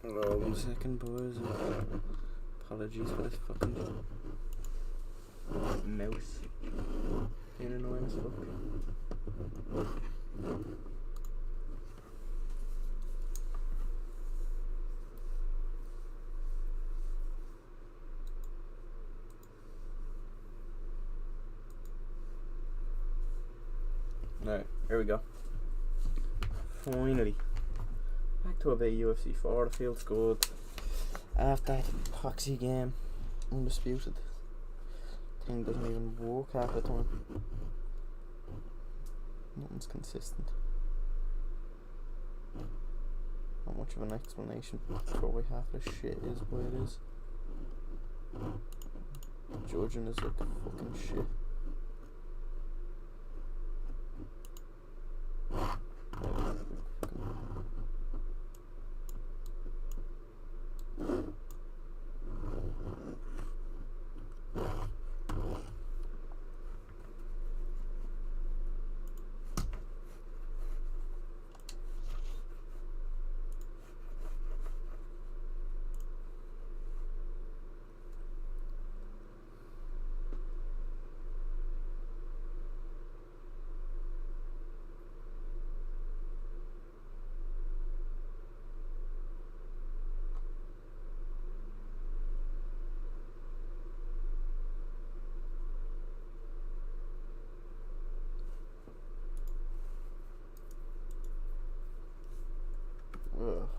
Oh, 1 second, boys. Apologies for this fucking mouse being annoying as fuck. Alright, here we go. Finally. Back to a bit UFC 4, it feels good. After that poxy game, undisputed. Thing doesn't even work half the time. Nothing's consistent. Not much of an explanation for why half the shit is what it is. Judging is like fucking shit. Ugh.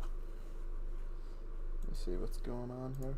Let me see what's going on here.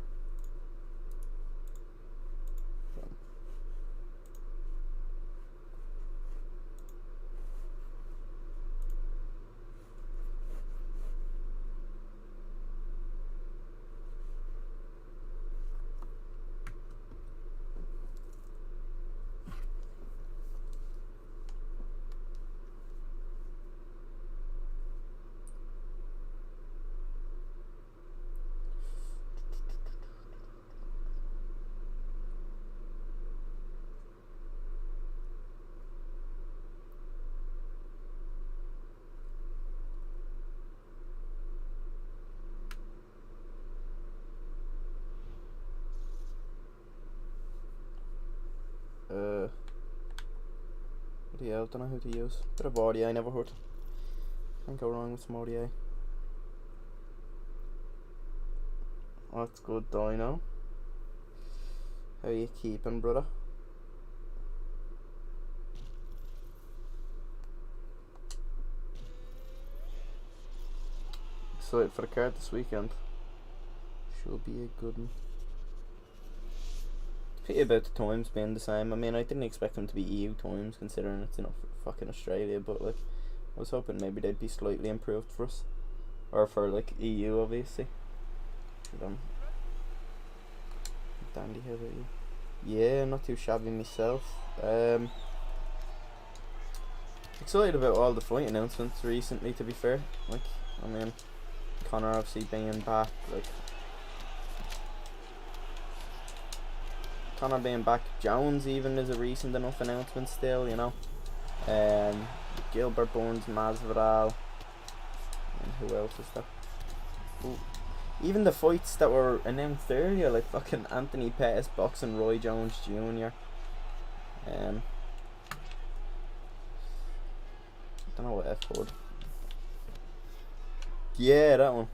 I don't know who to use. Bit of audio I never heard. Can't go wrong with some audio. That's good, Dino. How you keeping, brother? Excited for the card this weekend. Should be a good one. Pity about the times being the same. I mean, I didn't expect them to be EU times considering it's, fucking Australia, but like, I was hoping maybe they'd be slightly improved for us. Or for like EU, obviously. Dandy, how about you? Yeah, not too shabby myself. Excited about all the fight announcements recently, to be fair. Like, I mean, Conor obviously being back, like, Conor being back, Jones even is a recent enough announcement still, Gilbert Burns, Masvidal, and who else is there? Ooh. Even the fights that were announced earlier, like fucking Anthony Pettis boxing Roy Jones Jr. I don't know what F word. Yeah, that one.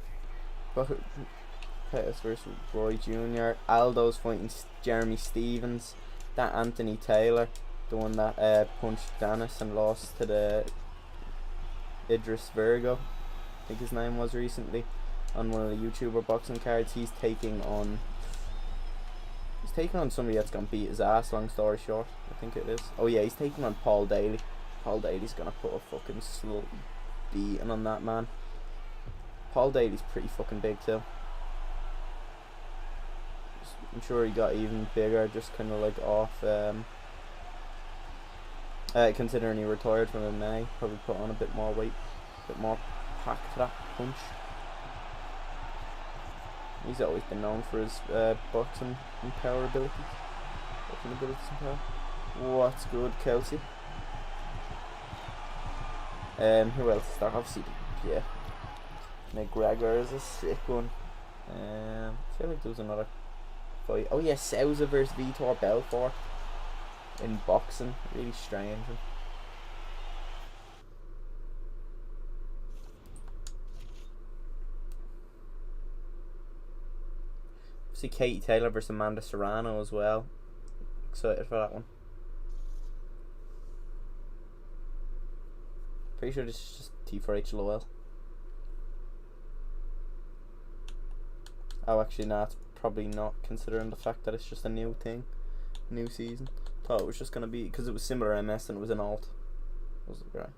Pettis versus Roy Jr. Aldo's fighting Jeremy Stevens. That Anthony Taylor, the one that punched Dennis and lost to the Idris Virgo, I think his name was recently, on one of the YouTuber boxing cards. He's taking on somebody that's gonna beat his ass, long story short. I think it is. Oh yeah, he's taking on Paul Daly. Paul Daly's gonna put a fucking slow beating on that man. Paul Daly's pretty fucking big too. I'm sure he got even bigger, just kind of like off, considering he retired from MMA, probably put on a bit more weight, a bit more pack to that punch. He's always been known for his boxing and power abilities. Boxing abilities and power. What's good, Kelsey? Who else is there? Obviously, yeah. McGregor is a sick one. I feel like there was another fight. Oh yeah, Sousa versus Vitor Belfort in boxing. Really strange. See Katie Taylor versus Amanda Serrano as well. Excited for that one. Pretty sure this is just T4H Loyal. Oh, actually, no, it's probably not, considering the fact that it's just a new thing, new season. Thought it was just gonna be, because it was similar MS and it was an alt. Was it right?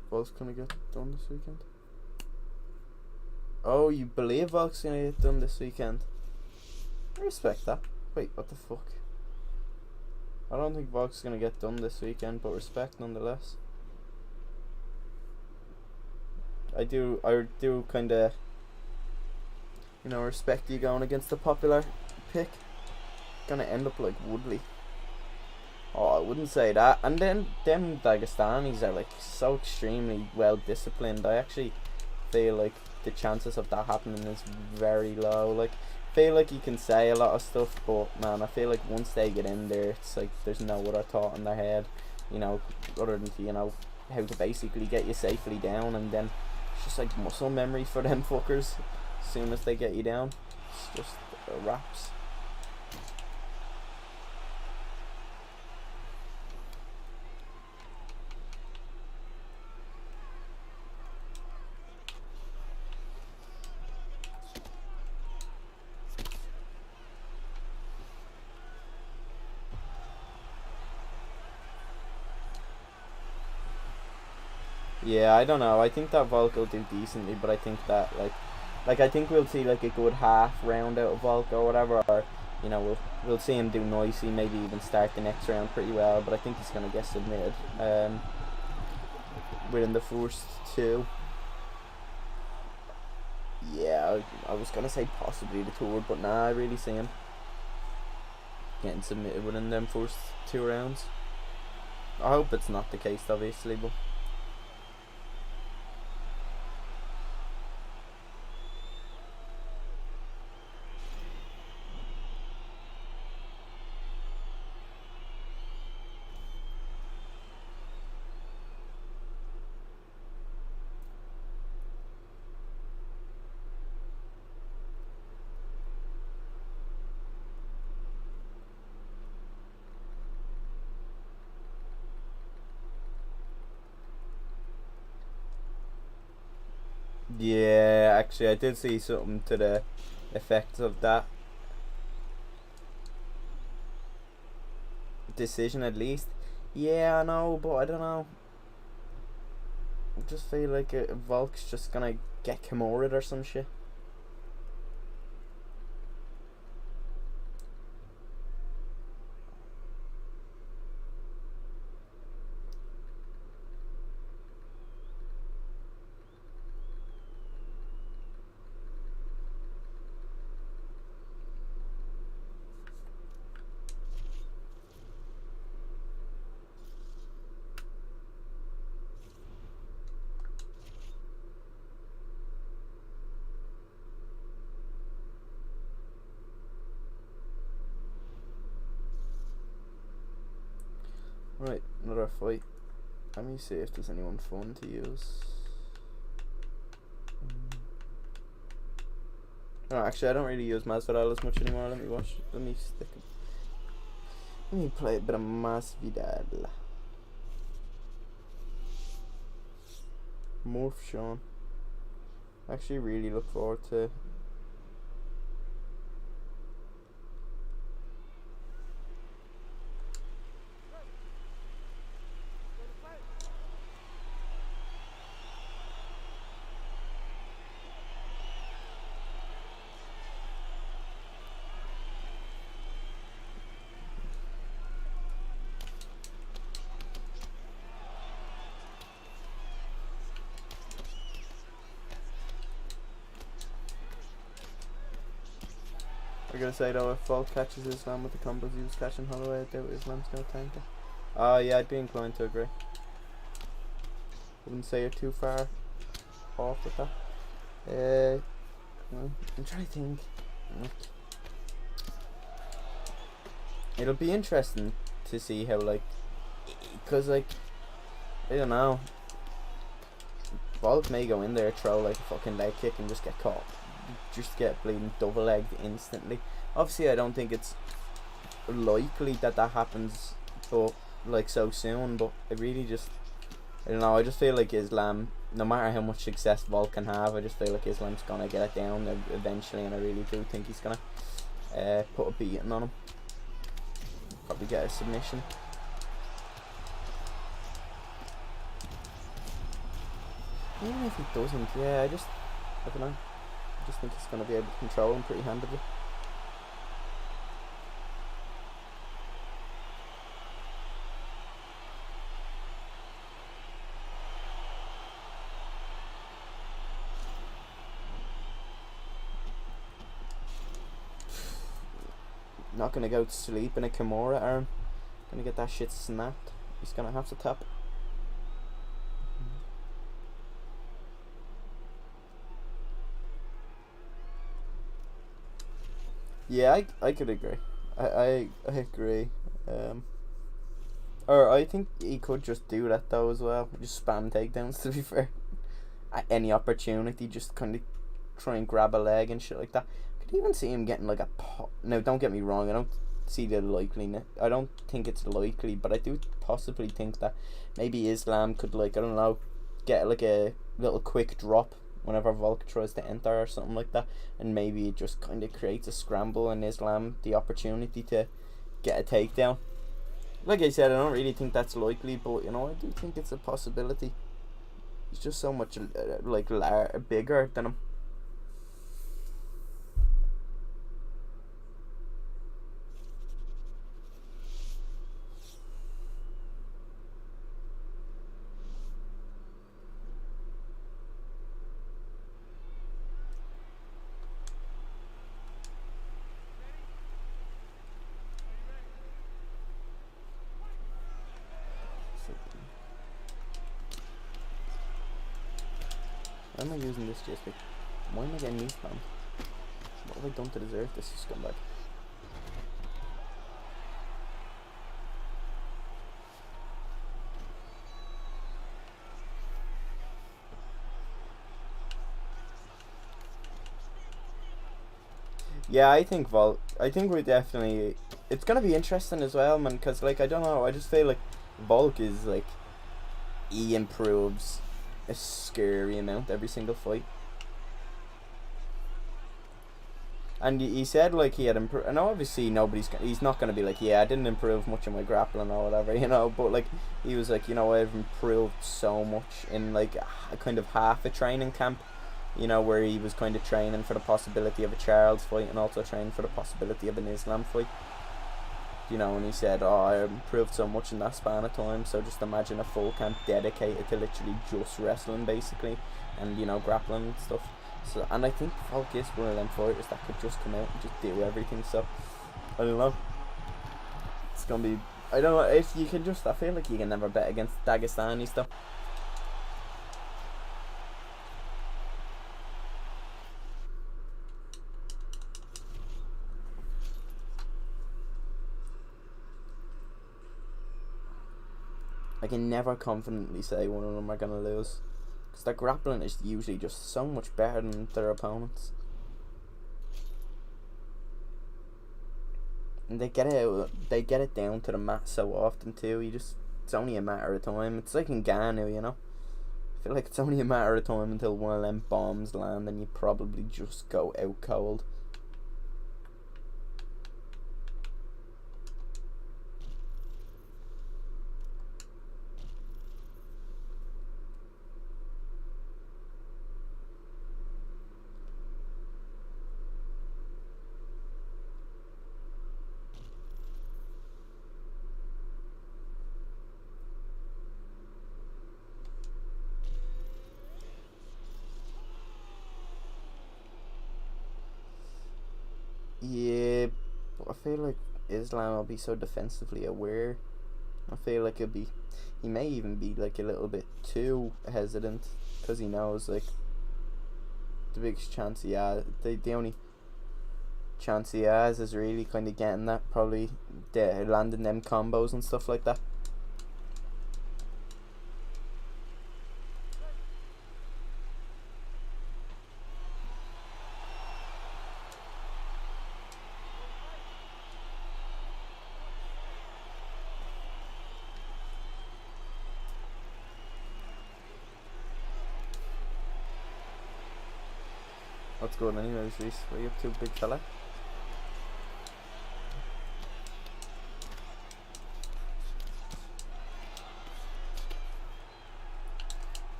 Volk's gonna get done this weekend? Oh, you believe Volk's gonna get done this weekend? I respect that. Wait, what the fuck? I don't think Volk's gonna get done this weekend, but respect nonetheless. I do kind of, respect you going against the popular pick. Gonna end up like Woodley. Oh, I wouldn't say that. And then them Dagestanis are like so extremely well disciplined. I actually feel like the chances of that happening is very low. Like, I feel like you can say a lot of stuff, but man, I feel like once they get in there, it's like there's no other thought in their head, other than to, how to basically get you safely down, and then it's just like muscle memory for them fuckers. As soon as they get you down, it's just wraps. Yeah, I don't know. I think that Volk will do decently, but I think that I think we'll see like a good half round out of Volk or whatever, or we'll see him do nicely, maybe even start the next round pretty well. But I think he's gonna get submitted within the first two. Yeah, I was gonna say possibly the third, but nah, I really see him getting submitted within them first two rounds. I hope it's not the case, obviously, but. Yeah, actually, I did see something to the effect of that decision, at least. Yeah, I know, but I don't know. I just feel like Volk's just gonna get Kimura or some shit. Right, another fight. Let me see if there's anyone fun to use. No, actually, I don't really use Masvidal as much anymore. Let me stick. Let me play a bit of Masvidal. Morph Sean. Actually, really look forward to. I gotta say though, if Volk catches Islam with the combos he was catching Holloway, I doubt Islam's gonna tank it. Oh yeah, I'd be inclined to agree. Wouldn't say you're too far off with that. Well, I'm trying to think. It'll be interesting to see how, like, because, like, I don't know, Volk may go in there, throw like a fucking leg kick and just get caught, just get bleeding double legged instantly. Obviously I don't think it's likely that happens, but like so soon, but I really just, I don't know, I just feel like Islam, no matter how much success Volk can have, I just feel like Islam's gonna get it down eventually, and I really do think he's gonna put a beating on him. Probably get a submission. Even if he doesn't, yeah, I don't know. I just think he's gonna be able to control him pretty handily. Not gonna go to sleep in a Kimura arm. Gonna get that shit snapped. He's gonna have to tap. Yeah, I could agree. I agree. Or I think he could just do that though as well. Just spam takedowns, to be fair. At any opportunity, just kind of try and grab a leg and shit like that. Could even see him getting like a pop. Now, don't get me wrong. I don't see the likeliness. I don't think it's likely, but I do possibly think that maybe Islam could, like, I don't know, get like a little quick drop whenever Volk tries to enter or something like that, and maybe it just kind of creates a scramble and Islam the opportunity to get a takedown. Like I said, I don't really think that's likely, but you know, I do think it's a possibility. He's just so much like bigger than him. Why am I using this joystick? Why am I getting knee spammed? What have I done to deserve this scumbag? Yeah, I think we definitely, it's gonna be interesting as well, man, because, like, I don't know, I just feel like Volk is, like, he improves a scary amount every single fight. And he said, like, he had improved, and obviously he's not going to be like, yeah, I didn't improve much in my grappling or whatever, you know, but, like, he was like, you know, I've improved so much in, like, a kind of half a training camp, you know, where he was kind of training for the possibility of a Charles fight and also training for the possibility of an Islam fight. You know, and he said, oh, I improved so much in that span of time, so just imagine a full camp dedicated to literally just wrestling, basically, and, you know, grappling and stuff. So, and I think Volk is one of them fighters that could just come out and just do everything, so, I don't know. It's gonna be, I don't know, if you can just, I feel like you can never bet against Dagestani stuff. I can never confidently say one of them are gonna lose, because their grappling is usually just so much better than their opponents, and they get it down to the mat so often too. It's only a matter of time. It's like in Ganu, you know. I feel like it's only a matter of time until one of them bombs land, and you probably just go out cold. Yeah. feel like Islam will be so defensively aware. I feel like he may even be like a little bit too hesitant, because he knows like the biggest chance he has, the only chance he has is really kind of getting that, probably landing them combos and stuff like that. What's going on anyways, Reese? What are you up to, big fella?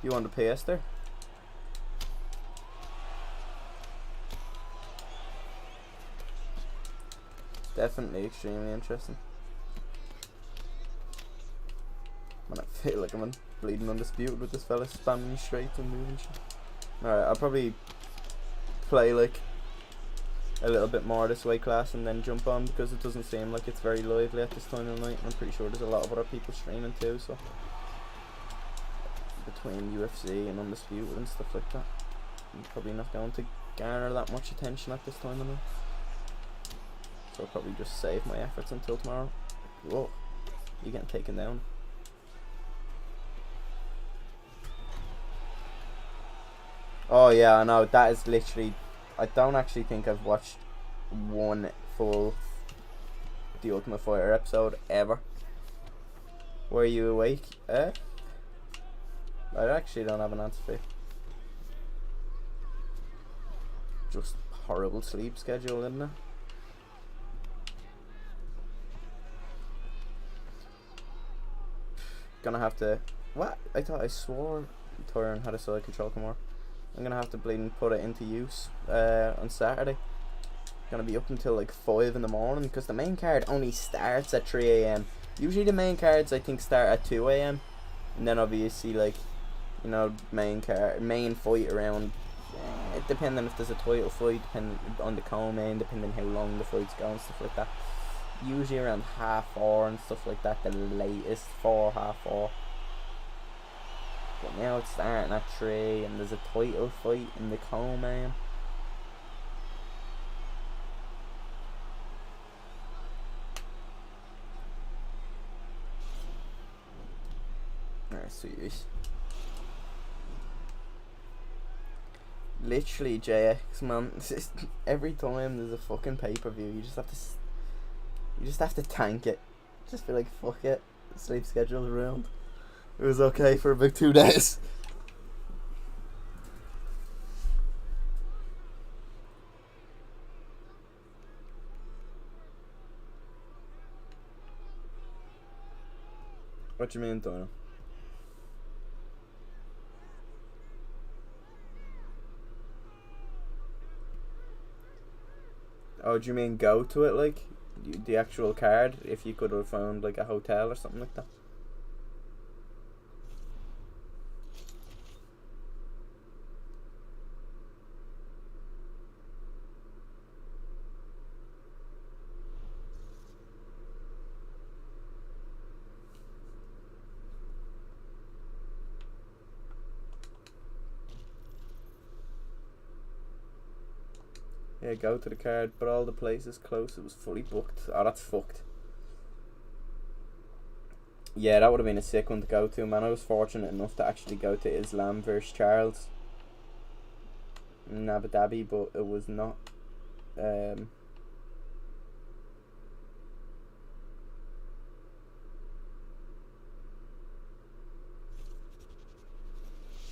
You want to pay Esther? Definitely extremely interesting. Man, I feel like I'm bleeding undisputed with this fella spamming me straight and moving shit. Alright, I'll probably play like a little bit more this weight class and then jump on, because it doesn't seem like it's very lively at this time of the night. I'm pretty sure there's a lot of other people streaming too, so between UFC and Undisputed and stuff like that, I'm probably not going to garner that much attention at this time of night, so I'll probably just save my efforts until tomorrow. Whoa, you're getting taken down. Oh yeah, I know, that is literally, I don't actually think I've watched one full The Ultimate Fighter episode ever. Were you awake? I actually don't have an answer for you. Just horrible sleep schedule, isn't it? Gonna have to, what? I thought I swore Tyron had a side control come on. I'm gonna have to bleed and put it into use on Saturday. Gonna be up until like 5 in the morning, because the main card only starts at 3 AM. Usually the main cards I think start at 2 AM, and then obviously like, you know, main fight around, depending if there's a title fight, depending on the co-main, depending how long the fight's go and stuff like that. Usually around 4:30 and stuff like that, the latest 4, 4:30. But now it's starting at 3, and there's a title fight in the co-main. Alright, serious. Literally, JX, man. Every time there's a fucking pay-per-view, you just have to tank it. Just be like, fuck it. Sleep schedule's ruined. It was okay for about 2 days. What you mean, Donna? Oh, do you mean go to it, like the actual card? If you could have found like a hotel or something like that. Yeah, go to the card, but all the places close. It was fully booked. Oh, that's fucked. Yeah, that would have been a sick one to go to, man. I was fortunate enough to actually go to Islam versus Charles in Abu Dhabi, but it was not.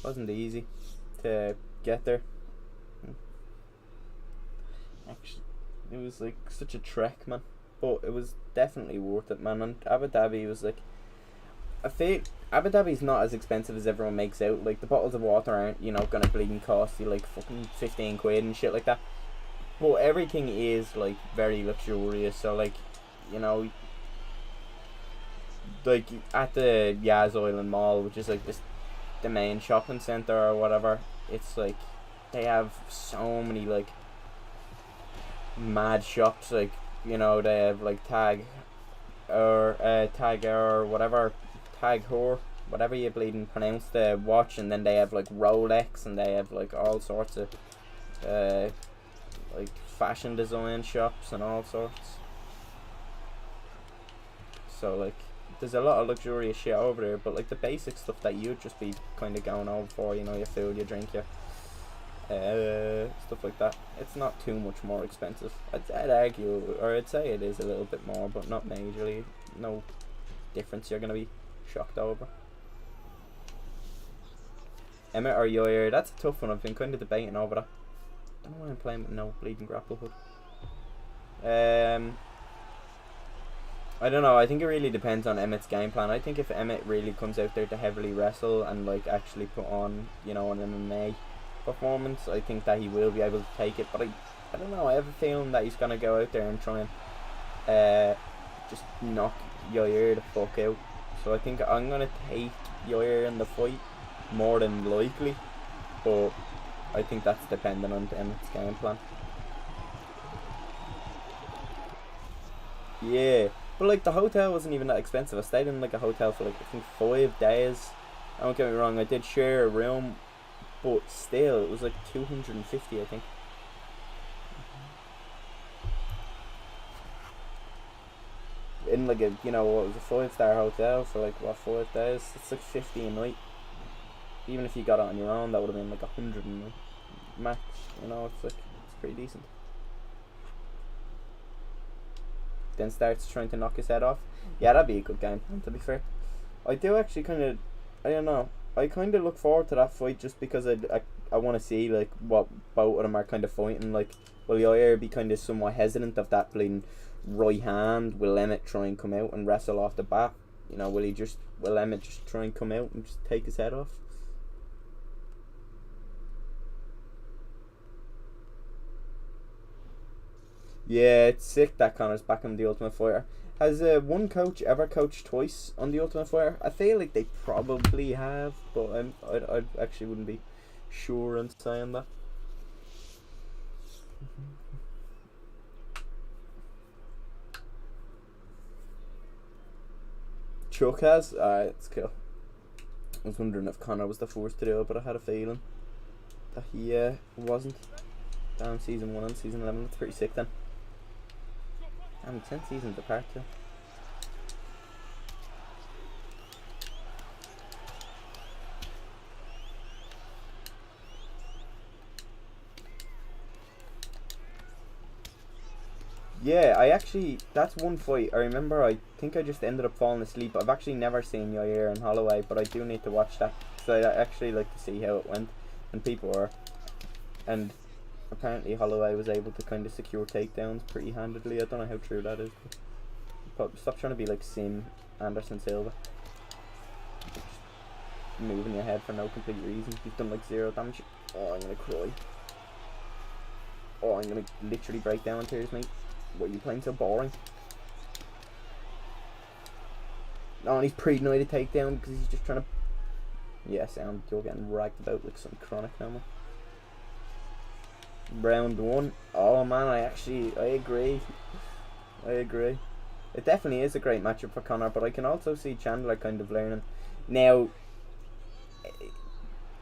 Wasn't easy to get there. Actually, it was like such a trek, man, but it was definitely worth it, man. And Abu Dhabi was like, I feel Abu Dhabi's not as expensive as everyone makes out. Like, the bottles of water aren't, you know, gonna bleeding cost you like fucking 15 quid and shit like that, but everything is like very luxurious. So like, you know, like at the Yas Island Mall, which is like the main shopping centre or whatever, it's like they have so many like mad shops, like you know, they have like tag or whatever, tag her, whatever you bleeding pronounce the watch, and then they have like Rolex, and they have like all sorts of like fashion design shops and all sorts. So like there's a lot of luxurious shit over there, but like the basic stuff that you'd just be kind of going over for, you know, your food, your drink, your stuff like that, it's not too much more expensive. I'd argue, or I'd say it is a little bit more, but not majorly. No difference you're gonna be shocked over. Emmett or Yoyer, that's a tough one. I've been kind of debating over that. I don't know why I'm playing with no bleeding grapple hook. I don't know, I think it really depends on Emmett's game plan. I think if Emmett really comes out there to heavily wrestle and like actually put on, you know, an MMA performance, I think that he will be able to take it. But I don't know, I have a feeling that he's gonna go out there and try and just knock Yoyer the fuck out. So I think I'm gonna take Yoyer in the fight more than likely, but I think that's dependent on Emmett's game plan. Yeah, but like the hotel wasn't even that expensive. I stayed in like a hotel for like I think 5 days. Don't get me wrong, I did share a room, but still it was like 250, I think. In like a, you know, what was a 5-star hotel for like what, 5 days? It's like 50 a night. Even if you got it on your own, that would have been like 100 a night max. You know, it's like it's pretty decent. Then starts trying to knock his head off. Yeah, that'd be a good game, to be fair. I do actually kind of, I don't know, I kind of look forward to that fight just because I want to see like what both of them are kind of fighting. Like, will Yair be kind of somewhat hesitant of that bleeding right hand? Will Emmett try and come out and wrestle off the bat? You know, will Emmett just try and come out and just take his head off? Yeah, it's sick that Connor's back on the Ultimate Fighter. Has one coach ever coached twice on the Ultimate Fighter? I feel like they probably have, but I actually wouldn't be sure in saying that. Chuck has? Alright, it's cool. I was wondering if Connor was the first to do it, but I had a feeling that he wasn't. Damn, season 1 and season 11, that's pretty sick then. Damn, 10 seasons apart too. Yeah, I actually, that's one fight. I remember, I think I just ended up falling asleep. I've actually never seen Yair and Holloway, but I do need to watch that. So I actually like to see how it went. And people were. And apparently Holloway was able to kind of secure takedowns pretty handedly. I don't know how true that is. But stop trying to be like Sim Anderson Silva. Just moving your head for no complete reason. You've done like 0 damage. Oh, I'm gonna cry. Oh, I'm gonna literally break down in tears, mate. What are you playing so boring? No, and he's pre-denied a takedown because he's just trying to. Yeah, sound you're getting ragged about like some chronic now. Round 1. Oh man, I agree. I agree. It definitely is a great matchup for Connor, but I can also see Chandler kind of learning. Now,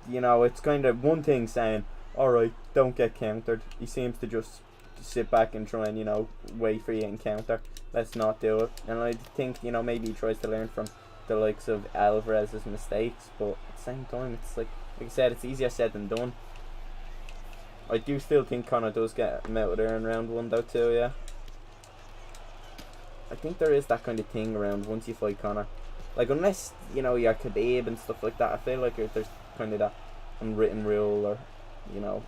you know, it's kind of one thing saying, alright, don't get countered. He seems to just sit back and try and, you know, wait for you and counter. Let's not do it. And I think, you know, maybe he tries to learn from the likes of Alvarez's mistakes, but at the same time, it's like I said, it's easier said than done. I do still think Connor does get him out of there in round 1 though too, yeah. I think there is that kind of thing around once you fight Connor. Like, unless, you know, you're Khabib and stuff like that, I feel like there's kind of that unwritten rule, or, you know,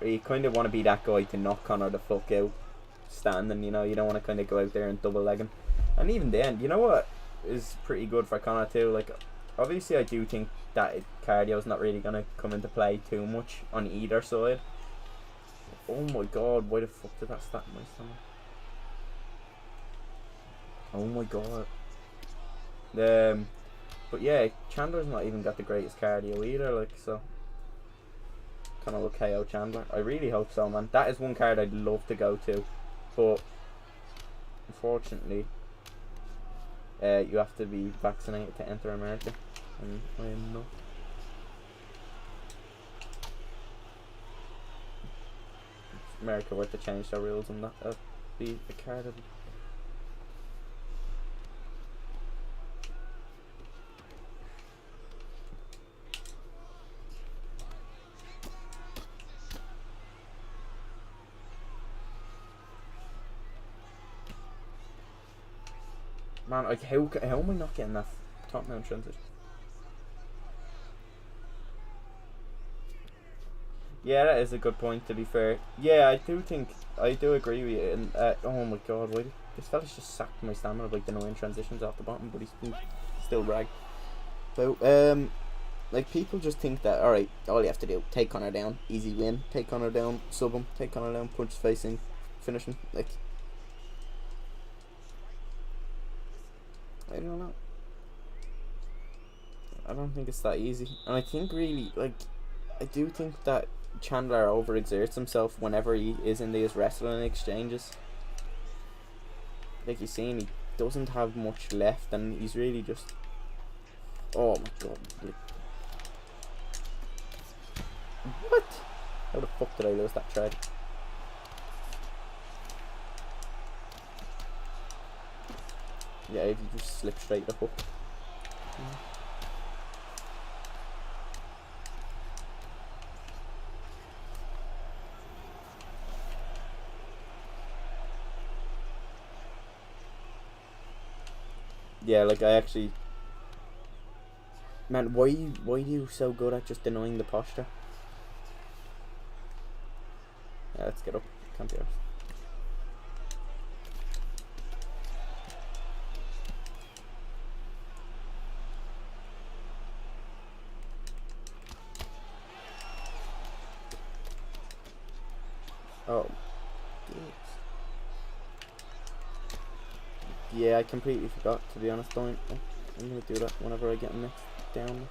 or you kind of want to be that guy to knock Connor the fuck out standing, you know. You don't want to kind of go out there and double leg him. And even then, you know what is pretty good for Connor too? Like, obviously I do think that cardio is not really going to come into play too much on either side. Oh my god, why the fuck did that start in my stomach? Oh my god. But yeah, Chandler's not even got the greatest cardio either, like, so kind of will KO Chandler. I really hope so, man. That is one card I'd love to go to, but unfortunately, you have to be vaccinated to enter America, and I am not. If America were to change their rules on that, that'd be a card of. Man, like, how am I not getting that top down transition? Yeah, that is a good point, to be fair. Yeah, I do agree with you. And, oh my god, why did this fella's just sacked my stamina of, like, the annoying transitions off the bottom, but he's still ragged. So, like, people just think that, alright, all you have to do, take Connor down, easy win, take Connor down, sub him, take Connor down, punch his face in, finish him. Like, I don't know. I don't think it's that easy. And I think really, like, I do think that Chandler overexerts himself whenever he is in these wrestling exchanges. Like you've seen, he doesn't have much left, and he's really just. Oh my god! Like, what? How the fuck did I lose that trade? Yeah, if you just slip straight the hook. Yeah, like I actually. Man, why are you so good at just denying the posture? Yeah, let's get up. Can't be ours. Oh. Yeah, I completely forgot, to be honest. I'm gonna do that whenever I get next down.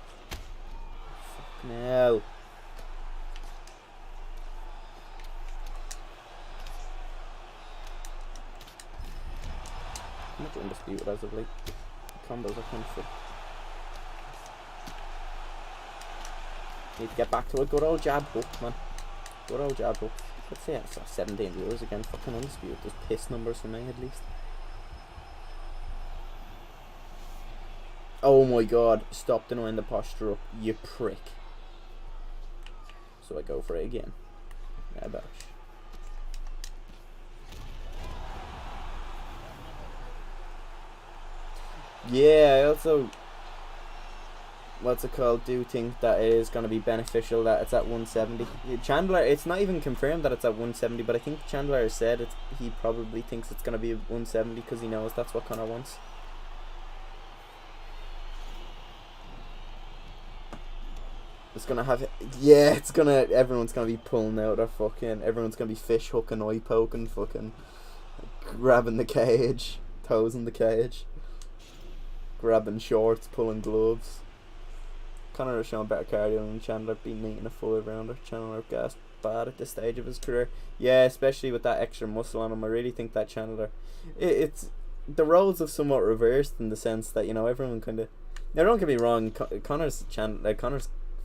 Fucking hell. How much undisputed as of late? Combos are kind of sick. Need to get back to a good old jab hook, man. Good old jab hook. Let's say I saw 17 viewers again. Fucking undisputed. Those piss numbers for me, at least. Oh my god, stop denying the posture up, you prick. So I go for it again. Yeah, bash. Yeah, I also, what's it called, do think that it is going to be beneficial that it's at 170. Chandler, it's not even confirmed that it's at 170, but I think Chandler has said he probably thinks it's going to be 170 because he knows that's what Conor wants. It's gonna have it. Yeah, it's gonna. Everyone's gonna be pulling out their fucking. Everyone's gonna be fish hooking, eye poking, fucking grabbing the cage, toes in the cage, grabbing shorts, pulling gloves. Conor is showing better cardio than Chandler, being neat in a 5-rounder. Chandler gas bad at this stage of his career. Yeah, especially with that extra muscle on him. I really think that Chandler. It's the roles have somewhat reversed in the sense that everyone kind of. Now don't get me wrong, Conor's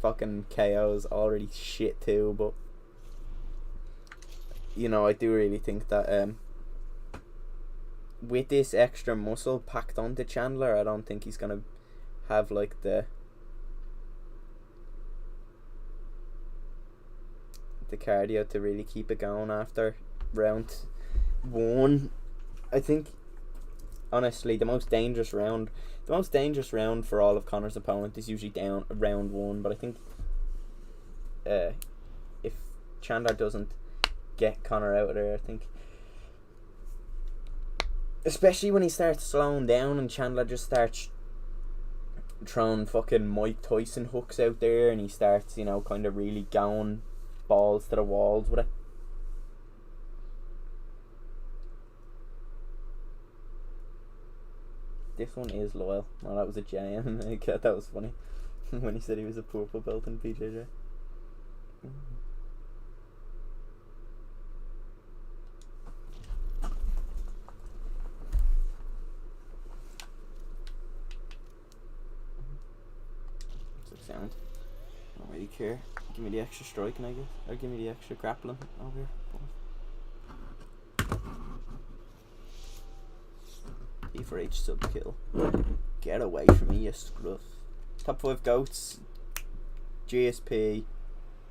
fucking KO's already shit too, but I do really think that with this extra muscle packed onto Chandler, I don't think he's gonna have like the cardio to really keep it going after round 1. I think honestly the most dangerous round for all of Conor's opponent is usually down round 1, but I think if Chandler doesn't get Conor out of there, I think especially when he starts slowing down and Chandler just starts throwing fucking Mike Tyson hooks out there and he starts kind of really going balls to the walls with it. This one is loyal. No, that was a JM. That was funny when he said he was a purple belt in PJJ. Sound. Don't really care. Give me the extra striking, I guess. Or give me the extra grappling over here. E for H sub kill. Get away from me, you scruff. Top 5 goats. GSP,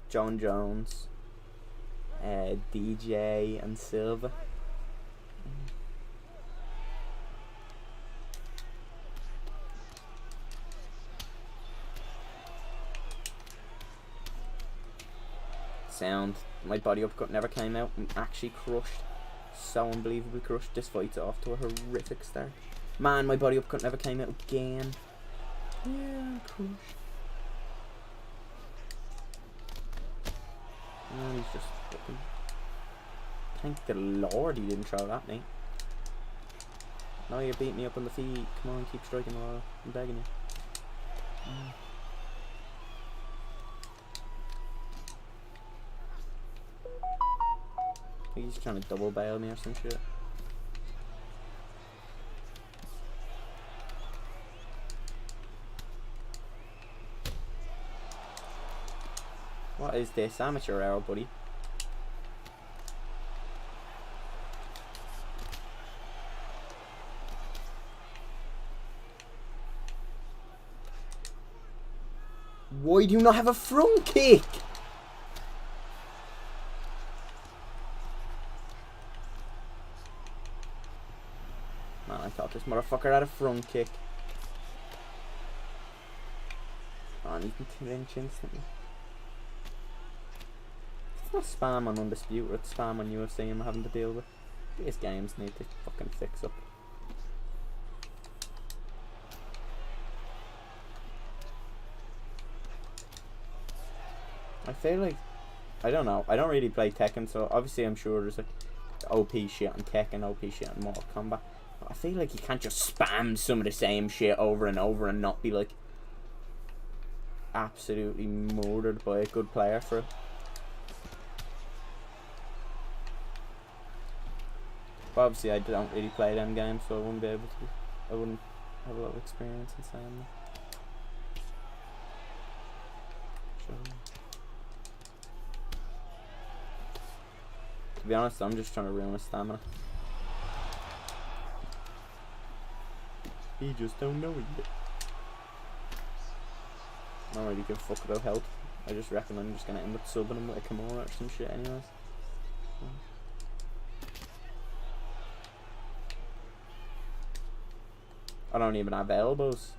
John Jones, DJ and Silva. Sound. My body upcut never came out. I'm actually crushed. So unbelievably crushed. This fight's off to a horrific start. Man, my body upcut never came out again. Yeah, I'm crushed. Oh, he's just fucking... Thank the Lord he didn't throw that, mate. No, you beat me up on the feet. Come on, keep striking a while. I'm begging you. I think he's trying to double bail me or some shit. What is this? Amateur hour, buddy. Why do you not have a front kick? Man, I thought this motherfucker had a front kick. Man, you can clinch instantly. It's not spam on Undisputed, it's spam on UFC I'm having to deal with. These games need to fucking fix up. I feel like, I don't know, I don't really play Tekken, so obviously I'm sure there's like OP shit on Tekken, OP shit on Mortal Kombat. But I feel like you can't just spam some of the same shit over and over and not be like absolutely murdered by a good player for it. But obviously I don't really play them games, so I wouldn't be able to, I wouldn't have a lot of experience in saying that. Sure. To be honest, I'm just trying to ruin his stamina. He just don't know it yet. I don't really give a fuck about health. I just reckon I'm just gonna end up subbing him with a Kimura or some shit anyways. I don't even have elbows.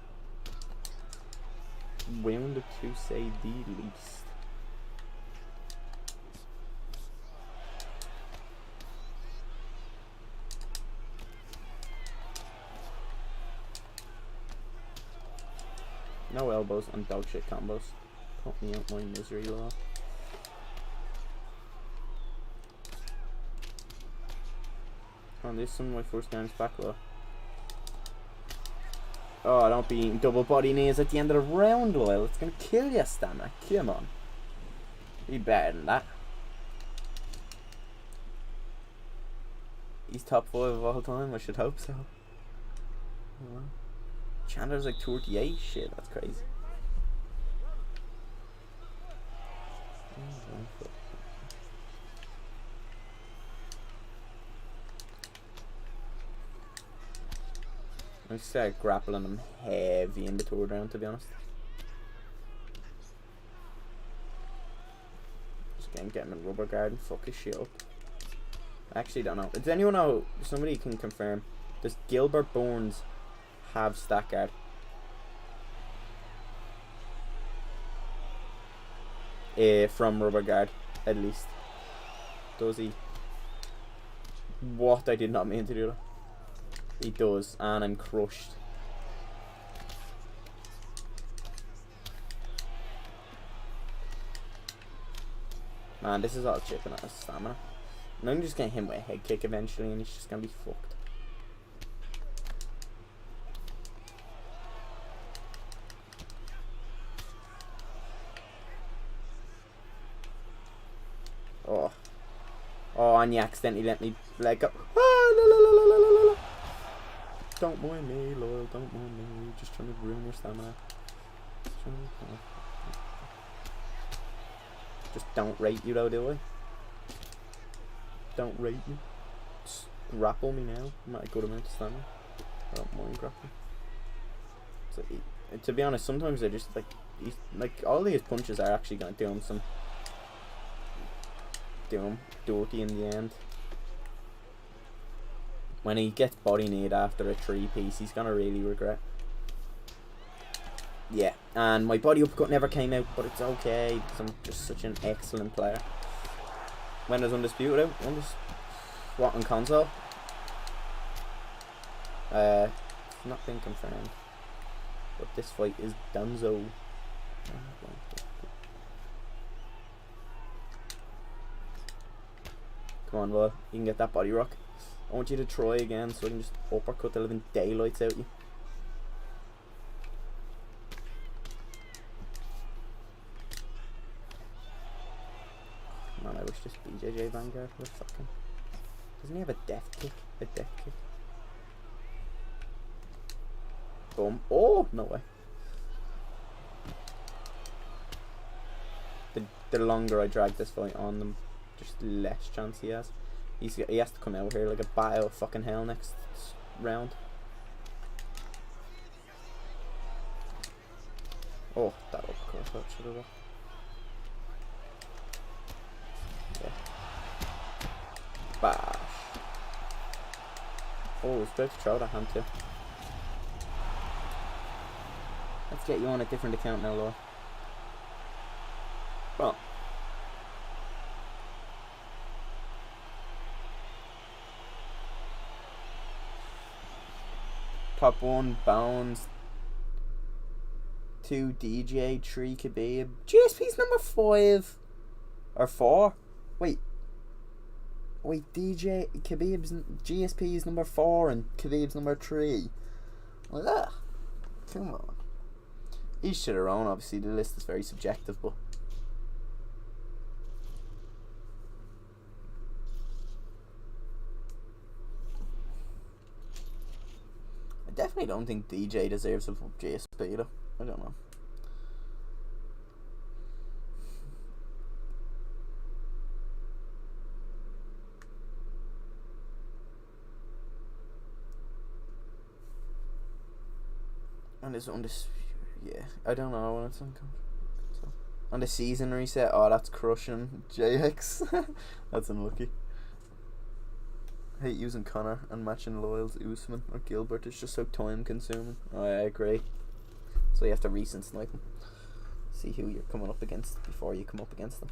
Wounded to say the least. No elbows and dog shit combos. Put me out my misery, law. Oh, this is some of my first games back, though. Oh, don't be eating double body knees at the end of the round, Loyal. It's gonna kill you, stamina. Come on. Be better than that. He's top 5 of all time, I should hope so. Oh, well. Chandler's like 38, shit, that's crazy. I start grappling him heavy in the third round, to be honest. Just get him in rubber guard and fuck his shit up. I actually don't know. Does anyone know? Somebody can confirm. Does Gilbert Burns have stack guard? From rubber guard, at least. Does he? What? I did not mean to do that. He does, and I'm crushed. Man, this is all chipping at his stamina. And I'm just gonna hit him with a head kick eventually, and he's just gonna be fucked. Oh. Oh, and you accidentally let me let go. Ah, la, la, la, la, la, la, la. Don't mind me, Loyal, don't mind me. Just trying to ruin your stamina. Just don't rate you though, do I? Don't rate you. Just grapple me now. I'm at a good amount of stamina. I don't mind grappling. So, to be honest, sometimes I just like all these punches are actually going to do him dirty in the end. When he gets body kneed after a 3-piece, he's gonna really regret. Yeah, and my body uppercut never came out, but it's okay because I'm just such an excellent player. When is Undisputed out? What, on console? It's not been confirmed. But this fight is Dunzo. Come on, Will. You can get that body rock. I want you to try again so I can just uppercut the living daylights out of you. Man, I wish this BJJ Vanguard was fucking... Doesn't he have a death kick? A death kick? Boom. Oh, no way. The longer I drag this fight on, the just less chance he has. He has to come out here like a bat of fucking hell next round. Oh, that uppercut should have. Yeah. Bash. Oh, it's about to throw that hand too. Let's get you on a different account now, Laura. Well. Top 1, Bones. 2, DJ. 3, Khabib. GSP's number 5. Or 4. Wait, DJ. Khabib's... GSP's number 4 and Khabib's number 3. Well, that. Come on. Each to their own, obviously. The list is very subjective, but... I definitely don't think DJ deserves a GSP though. I don't know. And it's on this, yeah, I don't know when it's on. So, on the season reset, oh, that's crushing JX. That's unlucky. I hate using Connor and matching Loyal's Usman or Gilbert. It's just so time consuming. Oh, I agree. So you have to recent snipe them. See who you're coming up against before you come up against them.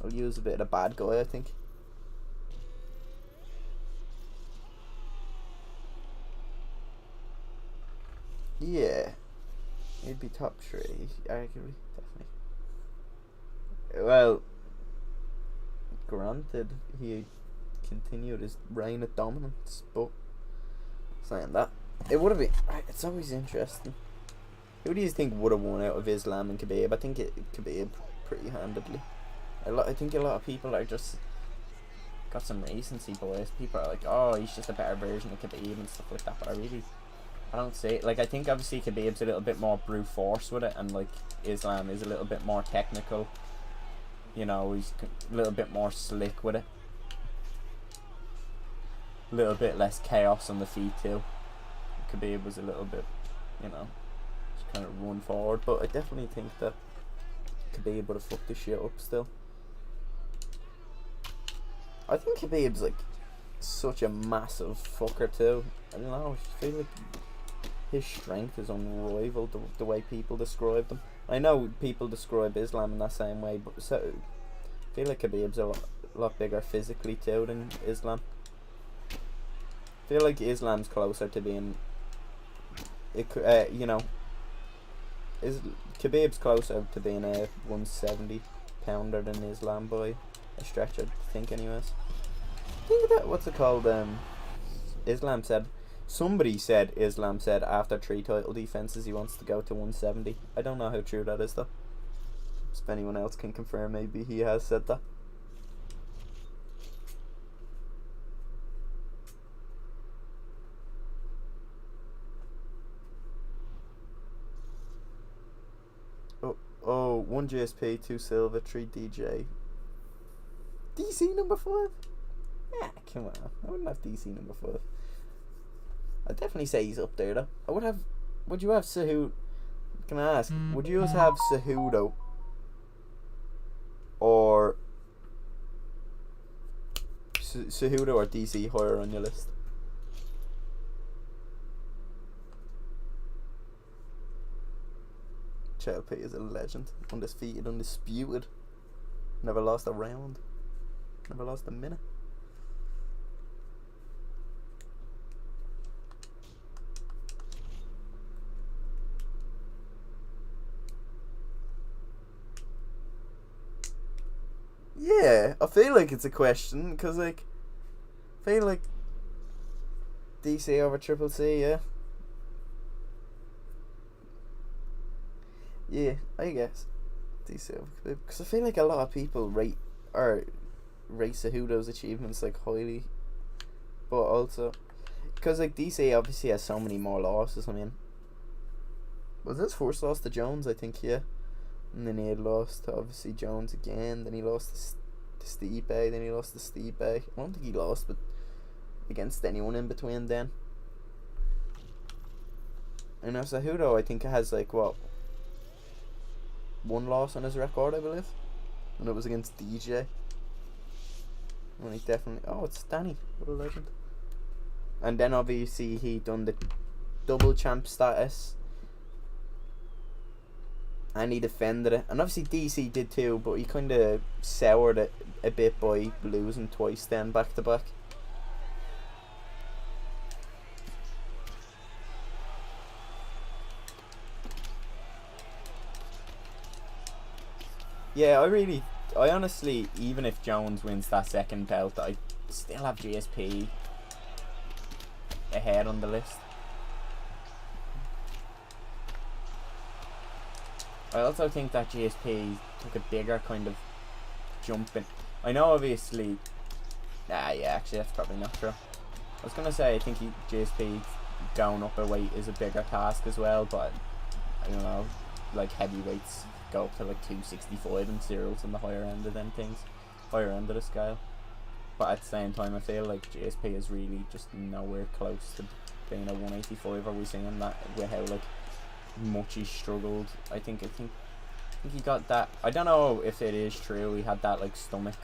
I'll use a bit of a bad guy, I think. Yeah. He'd be top 3, arguably, definitely. Well, granted, he continued his reign of dominance, but saying that, it would have been. It's always interesting. Who do you think would have won out of Islam and Khabib? I think Khabib pretty handedly. I think a lot of people are just got some recency bias. People are like, oh, he's just a better version of Khabib and stuff like that. But I don't see it. Like, I think obviously Khabib's a little bit more brute force with it, and like Islam is a little bit more technical. You know, he's a little bit more slick with it. A little bit less chaos on the feet too. Khabib was a little bit, you know, just kind of run forward. But I definitely think that Khabib would have fucked this shit up still. I think Khabib's like such a massive fucker too. I don't know, I feel like his strength is unrivaled, the way people describe them. I know people describe Islam in that same way, but so I feel like Khabib's a lot bigger physically too than Islam. I feel like Islam's closer to being, you know, Khabib's closer to being a 170 pounder than Islam by a stretch, I think, anyways. Think that, what's it called? Islam said, somebody said Islam said after 3 title defenses he wants to go to 170. I don't know how true that is though. If anyone else can confirm, maybe he has said that. Oh, 1 GSP, 2 Silva, 3 DJ. DC number 5? Yeah, come on. I wouldn't have DC number 5. I'd definitely say he's up there though. Would you have Cejudo? Can I ask? Would you have Cejudo or Cejudo or DC higher on your list? CLP is a legend. Undefeated, undisputed. Never lost a round. Never lost a minute. Yeah, I feel like it's a question because, like, I feel like DC over Triple C, yeah. Yeah, I guess DC over Khabib, because I feel like a lot of people rate Cejudo's achievements like highly, but also because like DC obviously has so many more losses. I mean, was his first loss to Jones? I think, yeah. And then he had lost to obviously Jones again. Then he lost to Stipe. Then he lost to Stipe. I don't think he lost, but against anyone in between then. And now Cejudo, I think, has like what, 1 loss on his record, I believe, and it was against DJ. And he definitely. Oh, it's Danny. What a legend. And then obviously he done the double champ status. And he defended it. And obviously DC did too, but he kind of soured it a bit by losing twice then back to back. Yeah, I honestly, even if Jones wins that second belt, I still have GSP ahead on the list. I also think that GSP took a bigger kind of jump in. I know obviously. Yeah, actually that's probably not true. I was gonna say I think GSP going up a weight is a bigger task as well, but I don't know. Like heavyweights go up to like 265 and Cyril's on the higher end of them things, higher end of the scale. But at the same time, I feel like GSP is really just nowhere close to being a 185. Are we seeing that with how like much he struggled? I think he got that. I don't know if it is true. He had that like stomach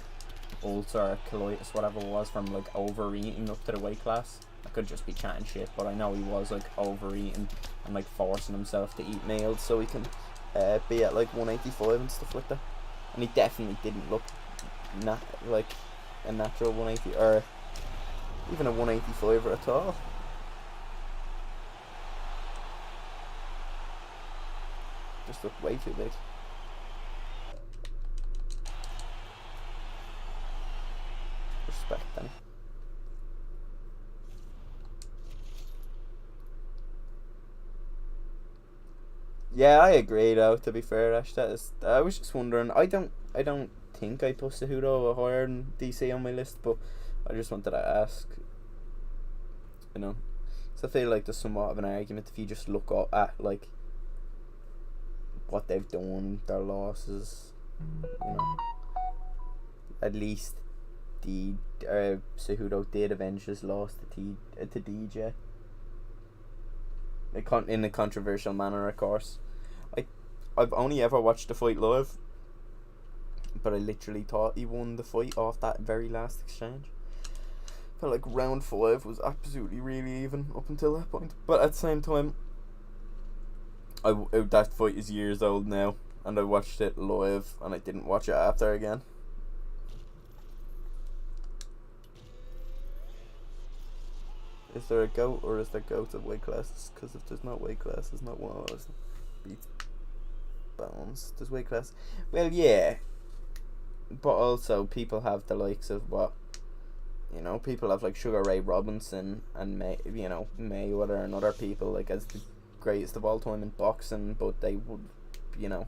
ulcer or colitis, whatever it was, from like overeating up to the weight class. I could just be chatting shit, but I know he was like overeating and like forcing himself to eat meals so he can be at like 185 and stuff like that. And he definitely didn't look like a natural 180 or even a 185er at all. Just looked way too big. Respect then. Yeah, I agree though, to be fair, Ash. I was just wondering, I don't think I put Cejudo higher than DC on my list, but I just wanted to ask. You know. So I feel like there's somewhat of an argument if you just look at like what they've done, their losses, you know. At least Cejudo did avenge his loss to DJ. In a controversial manner, of course. I've only ever watched the fight live, but I literally thought he won the fight off that very last exchange. Felt like round 5 was absolutely really even up until that point. But at the same time, that fight is years old now, and I watched it live, and I didn't watch it after again. Is there a GOAT, or is there GOATs of weight classes? Because if there's not weight classes, not one of those beats Bones. There's weight class. Well, yeah, but also people have the likes of what, you know, people have like Sugar Ray Robinson and Mayweather and other people like as the greatest of all time in boxing, but they would, you know,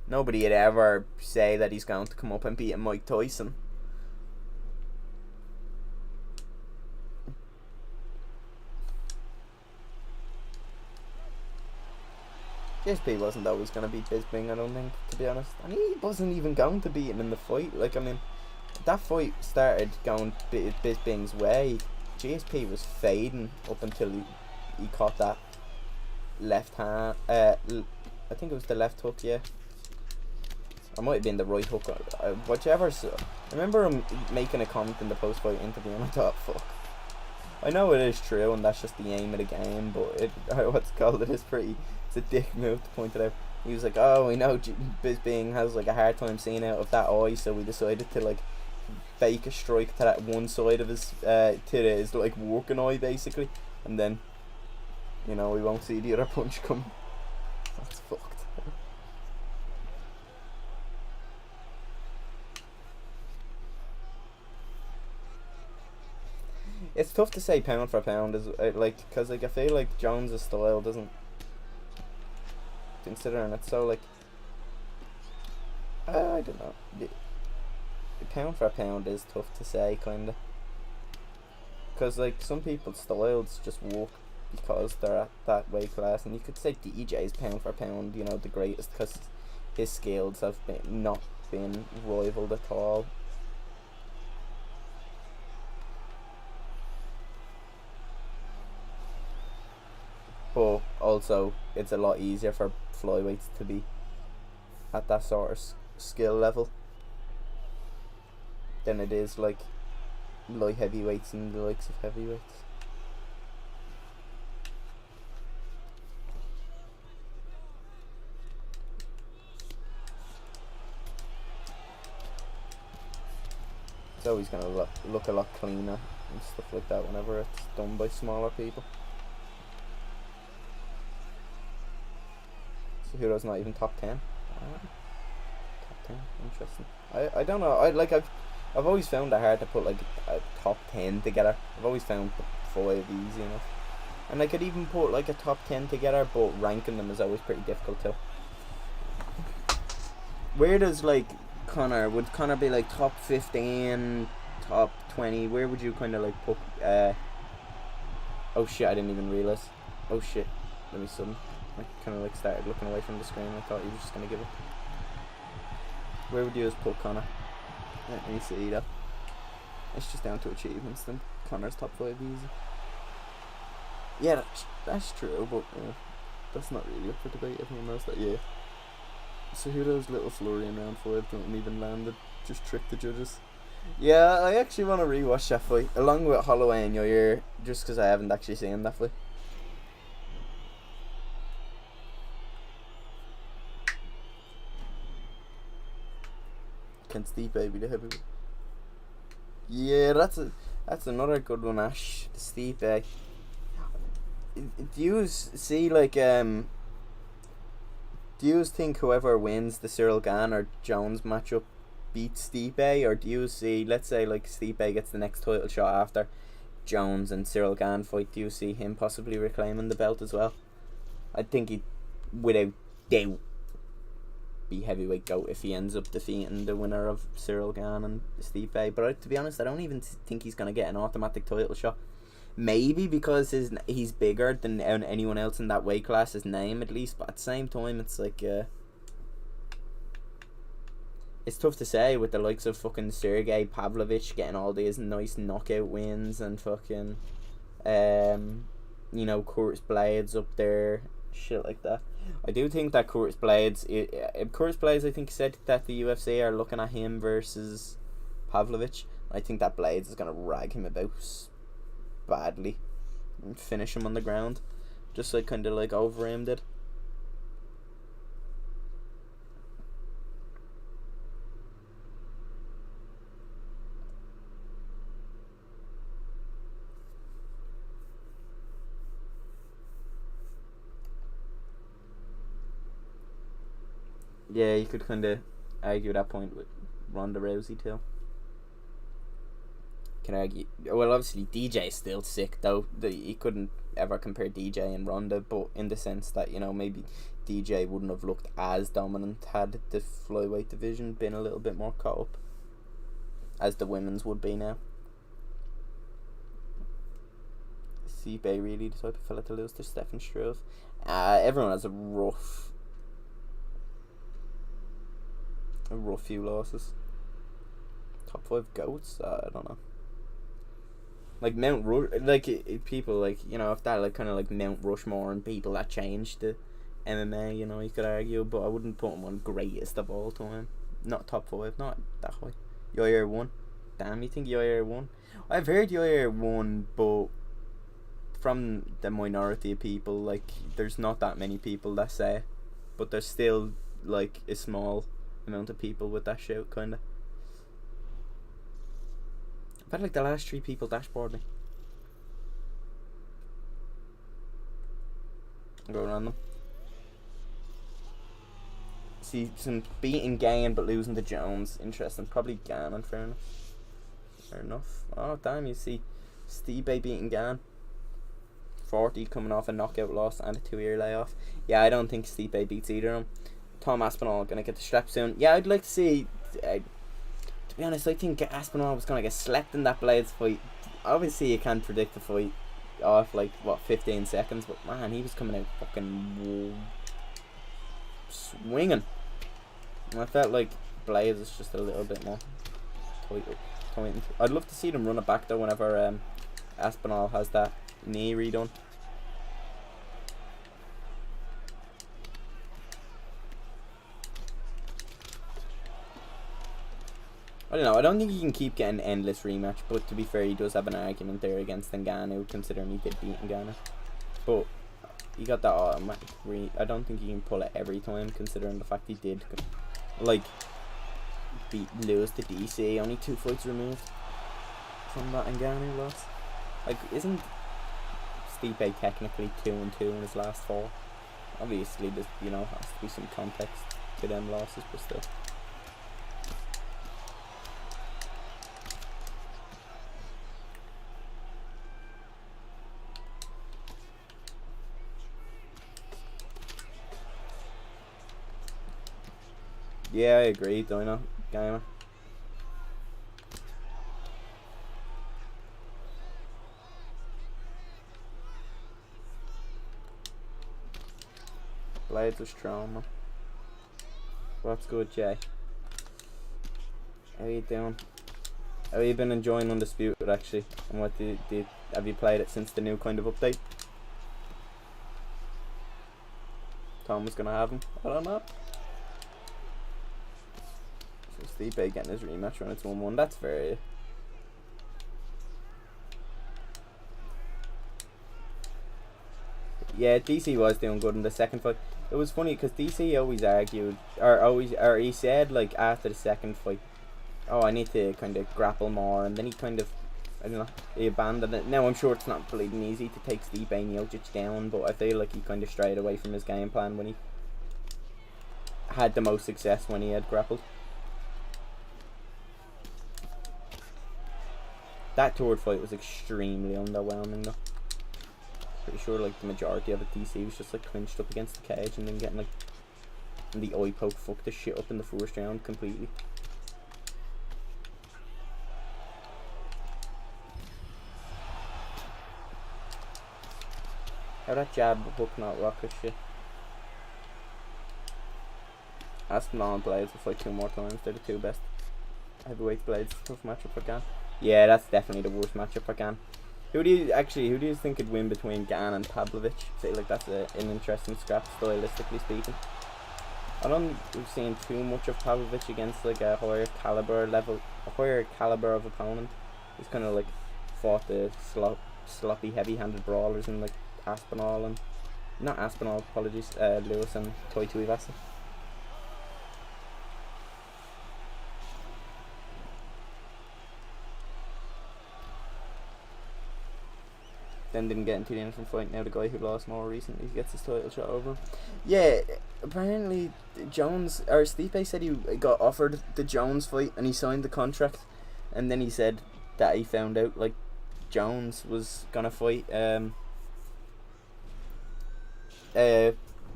nobody would ever say that he's going to come up and beat Mike Tyson. GSP wasn't always going to beat Bisping, I don't think, to be honest. And he wasn't even going to beat him in the fight. Like, I mean, that fight started going Bisping's way. GSP was fading up until he caught that left hand. I think it was the left hook, yeah. Or might have been the right hook. Whichever. So, I remember him making a comment in the post-fight interview, and I thought, fuck. I know it is true, and that's just the aim of the game, but what's called it is pretty. It's a dick move to point it out. He was like, oh, we know Bisping has like a hard time seeing out of that eye, so we decided to like fake a strike to that one side of his his like working eye basically, and then we won't see the other punch come. That's fucked. It's tough to say pound for pound, because I feel like Jones' style doesn't, considering it's so like, I don't know. Pound for pound is tough to say, kinda, because like some people's styles just work because they're at that weight class, and you could say DJ's pound for pound, the greatest, because his skills have not been rivaled at all. But also, it's a lot easier for flyweights to be at that sort of skill level than it is like light heavyweights and the likes of heavyweights. It's always going to look a lot cleaner and stuff like that whenever it's done by smaller people. Hero's not even top 10. Top 10, interesting. I don't know. I've always found it hard to put like a top 10 together. I've always found 5 easy enough, and I could even put like a top 10 together, but ranking them is always pretty difficult too. Where does would Connor be like top 15, top 20? Where would you kind of like put? Oh shit! I didn't even realize. Oh shit! Let me sudden. I kind of like started looking away from the screen. I thought he was just going to give it. Where would you just put Connor? Let me see though. It's just down to achievements then. Connor's top 5 easy. Yeah, that's true, but that's not really up for debate. Everyone knows that, yeah. So who those little flurry in round 5 don't even landed. Just tricked the judges. Yeah, I actually want to rewatch that fight. Along with Holloway and Yair, just because I haven't actually seen that fight. Can Stipe be the heavyweight? Yeah, that's another good one, Ash. The Stipe. Do you see do you think whoever wins the Cyril Gane or Jones matchup beats Stipe, or do you see, let's say like Stipe gets the next title shot after Jones and Cyril Gane fight, do you see him possibly reclaiming the belt as well? I think he, without doubt, be heavyweight GOAT if he ends up defeating the winner of Cyril Gane and Stipe. But to be honest, I don't even think he's going to get an automatic title shot. Maybe because he's bigger than anyone else in that weight class, his name at least. But at the same time, it's like it's tough to say with the likes of fucking Sergey Pavlovich getting all these nice knockout wins and fucking Curtis Blades up there, shit like that. I do think that Curtis Blades, I think said that the UFC are looking at him versus Pavlovich. I think that Blades is going to rag him about badly and finish him on the ground, just like kind of like Overeem did. Yeah, you could kind of argue that point with Ronda Rousey too. Can argue. Well, obviously DJ's still sick though. You couldn't ever compare DJ and Ronda, but in the sense that maybe DJ wouldn't have looked as dominant had the flyweight division been a little bit more caught up, as the women's would be now. Stipe really the type of fella to lose to Stefan Struve. Everyone has a rough a rough few losses. Top 5 goats? I don't know. Like Mount Rush, like people like, you know, if that like kind of like Mount Rushmore and people that changed the MMA, you know, you could argue, but I wouldn't put him on greatest of all time. Not top 5, not that high. Yair won. Damn, you think Yair won? I've heard Yair won, but from the minority of people, like there's not that many people that say it, but there's still like a small amount of people with that shout, kinda. I've had like the last 3 people dashboard me. I'll go random. See some beating Gain but losing to Jones. Interesting. Probably Gan, in fairness. Fair enough. Oh damn, you see Stipe beating Gan. 40 coming off a knockout loss and a 2-year layoff. Yeah, I don't think Stipe beats either of them. Tom Aspinall gonna get the strap soon. Yeah, I'd like to see. To be honest, I think Aspinall was gonna get slept in that Blades fight. Obviously, you can't predict the fight off like what 15 seconds, but man, he was coming out fucking swinging. And I felt like Blades is just a little bit more tight. I'd love to see them run it back though whenever Aspinall has that knee redone. I don't know, I don't think he can keep getting endless rematch, but to be fair, he does have an argument there against Ngannou, considering he did beat Ngannou. But he got that automatic I don't think he can pull it every time, considering the fact he did, like, lose to DC, only 2 fights removed from that Ngannou loss. Like, isn't Stipe technically 2-2 in his last 4? Obviously, there's, you know, has to be some context to them losses, but still. Yeah, I agree, Dino. Gamer. Blades was strong, man. What's good, Jay? How you doing? How you been enjoying Undisputed, actually? And what have you played it since the new kind of update? Tom was gonna have him. I don't know. So Stipe getting his rematch when it's 1-1. That's fair. Yeah, DC was doing good in the second fight. It was funny because DC always argued, or he said like after the second fight, oh, I need to kind of grapple more, and then he kind of, I don't know, he abandoned it. Now I'm sure it's not bleeding easy to take Stipe Miocic down, but I feel like he kind of strayed away from his game plan when he had the most success when he had grappled. That third fight was extremely underwhelming though. Pretty sure like the majority of it DC was just like clinched up against the cage and then getting like the eye poke fucked the shit up in the first round completely. How that jab hook not rocket shit. Aspinall and Blades will fight 2 more times. They're the 2 best heavyweight Blades. Tough matchup for Gan. Yeah, that's definitely the worst matchup for Gan. Who do you think could win between Gan and Pavlovich? I feel like that's an interesting scrap, stylistically speaking. I don't seen too much of Pavlovich against like a higher caliber of opponent. He's kind of like fought the sloppy, heavy-handed brawlers in like Aspinall and not Aspinall, apologies, Lewis and Toi Tuivasa. Then didn't get into the end from fight. Now the guy who lost more recently gets his title shot over him. Yeah, apparently Stipe said he got offered the Jones fight and he signed the contract, and then he said that he found out like Jones was gonna fight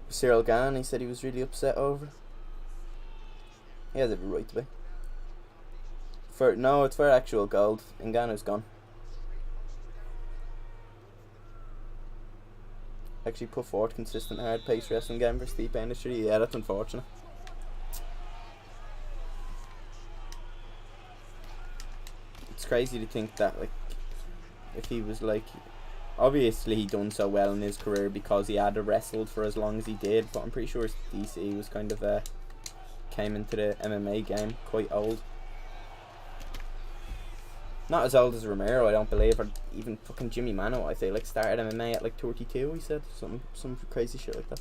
Cyril Gane. He said he was really upset over it. He has every right to be. It's for actual gold. Ngannou's gone. Actually put forward consistent hard pace wrestling game for Stipe industry. Yeah, that's unfortunate. it's crazy to think that, like, if he was like, obviously he done so well in his career because he had wrestled for as long as he did, but I'm pretty sure DC was kind of came into the MMA game quite old. Not as old as Romero, I don't believe, or even fucking Jimmy Mano. I feel like started MMA at like 32. He said some crazy shit like that.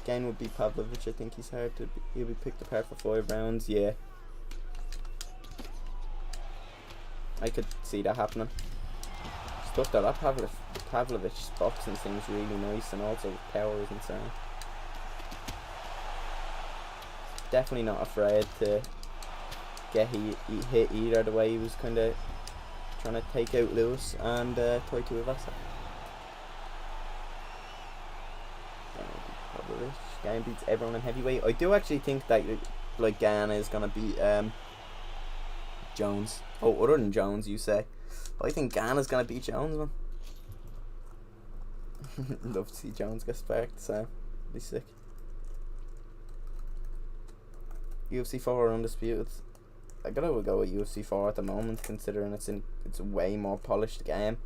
Again would be Pavlovich. I think he's hard to. He'll be picked apart for 5 rounds. Yeah, I could see that happening. Stuff though, that Pavlovich's boxing seems really nice, and also his power is insane. Definitely not afraid to get hit either, the way he was kind of trying to take out Lewis and try to Ivasa. Game beats everyone in heavyweight. I do actually think that like Gana is gonna beat Jones. Oh, other than Jones, you say? I think Gana's gonna beat Jones, man. Love to see Jones get sparked, so be sick. UFC 4 undisputed. I gotta go with UFC 4 at the moment, considering it's a way more polished game.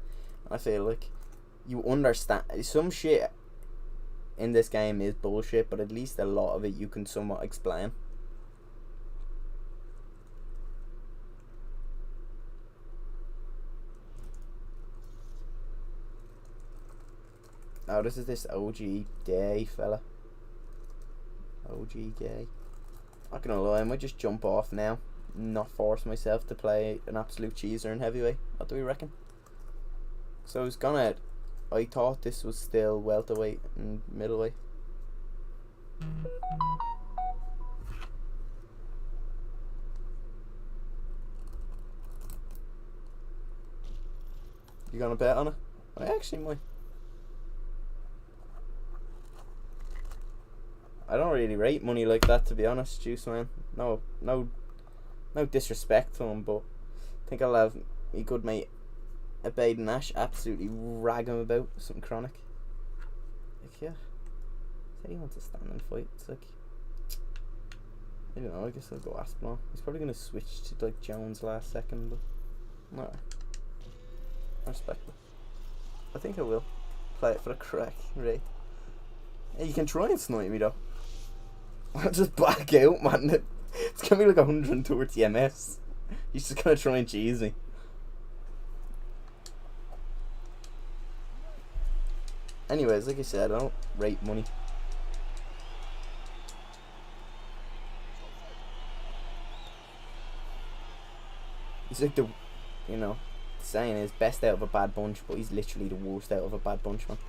I feel like you understand some shit in this game is bullshit, but at least a lot of it you can somewhat explain. Oh, this is this OG Gay fella. OG Gay. Not gonna lie, I might just jump off now. Not force myself to play an absolute cheeser in heavyweight. What do we reckon? So I thought this was still welterweight and middleweight. You gonna bet on it? I actually might. I don't really rate money like that, to be honest, Juice Man. No disrespect to him, but I think I'll have me good mate Abaden Nash absolutely rag him about something chronic. Like, yeah, say he wants to stand and fight. It's like, I don't know. I guess I'll go Aspinall. He's probably gonna switch to like Jones last second, but no, I respect it. I think I will play it for the crack, right? Hey, you can try and snipe me though. I'll just back out, man. It's gonna be like 130 MS. He's just gonna try and cheese me. Anyways, like I said, I don't rate money. He's like the saying is best out of a bad bunch, but he's literally the worst out of a bad bunch, man.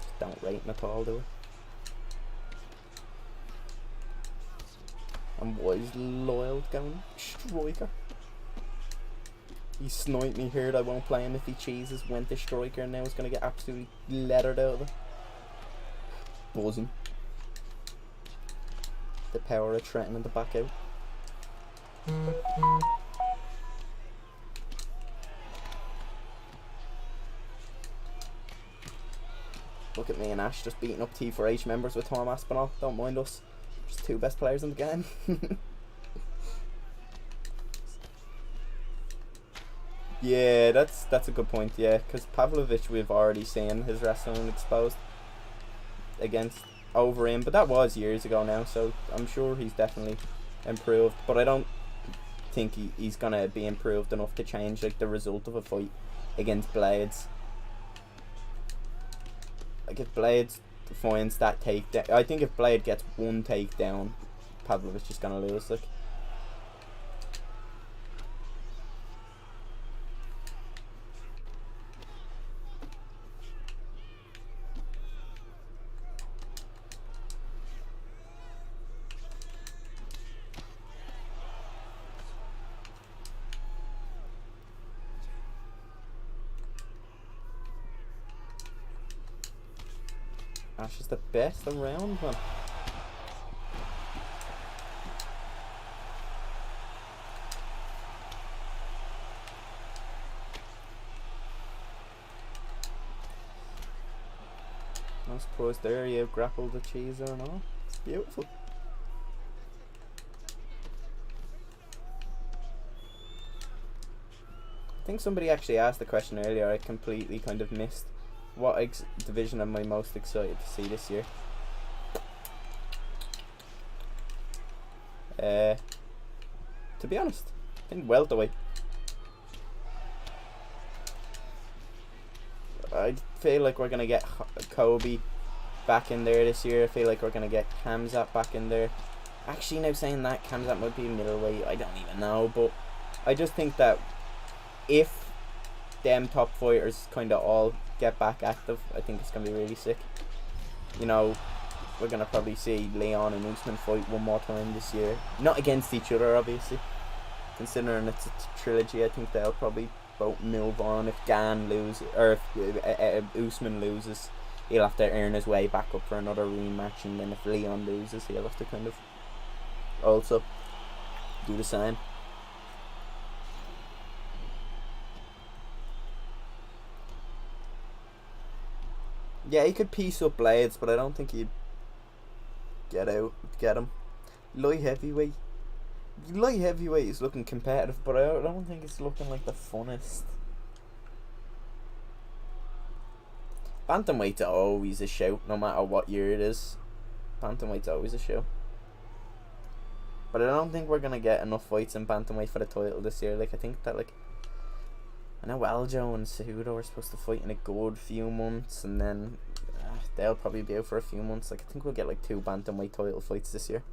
Just don't rate him at all, do we? And what is Loyal going? Striker. He sniped me here. I won't play him if he cheeses. Went to Striker and now he's going to get absolutely leathered out of it. Buzzing. The power of threatening to back out. Look at me and Ash just beating up T4H members with Tom Aspinall. Don't mind us. Just 2 best players in the game. Yeah, that's a good point. Yeah, because Pavlovich, we've already seen his wrestling exposed against over him, but that was years ago now. So I'm sure he's definitely improved, but I don't think he's gonna be improved enough to change like the result of a fight against Blades. Like if Blades finds that takedown, I think if Blade gets 1 takedown, Pavlovich is gonna lose. Like. Ash is the best around, man. No surprise there, you grappled the cheeser and all. It's beautiful. think somebody actually asked the question earlier. I completely kind of missed. What division am I most excited to see this year? To be honest, I think welterweight. I feel like we're gonna get Kobe back in there this year. I feel like we're gonna get Khamzat back in there. Actually, now saying that, Khamzat might be middleweight. I don't even know, but I just think that if them top fighters kind of all get back active, I think it's gonna be really sick. You know, we're gonna probably see Leon and Usman fight one more time this year. Not against each other, obviously. Considering it's a trilogy, I think they'll probably both move on. If Gan loses, or if Usman loses, he'll have to earn his way back up for another rematch, and then if Leon loses, he'll have to kind of also do the same. Yeah, he could piece up Blades, but I don't think he'd get him. Light heavyweight is looking competitive, but I don't think it's looking like the funnest. Bantamweight's always a shout, no matter what year it is. Bantamweight's always a shout. But I don't think we're gonna get enough fights in bantamweight for the title this year. Like, I think that, like, I know Aljo and Cejudo are supposed to fight in a good few months, and then they'll probably be out for a few months. Like, I think we'll get like 2 bantamweight title fights this year.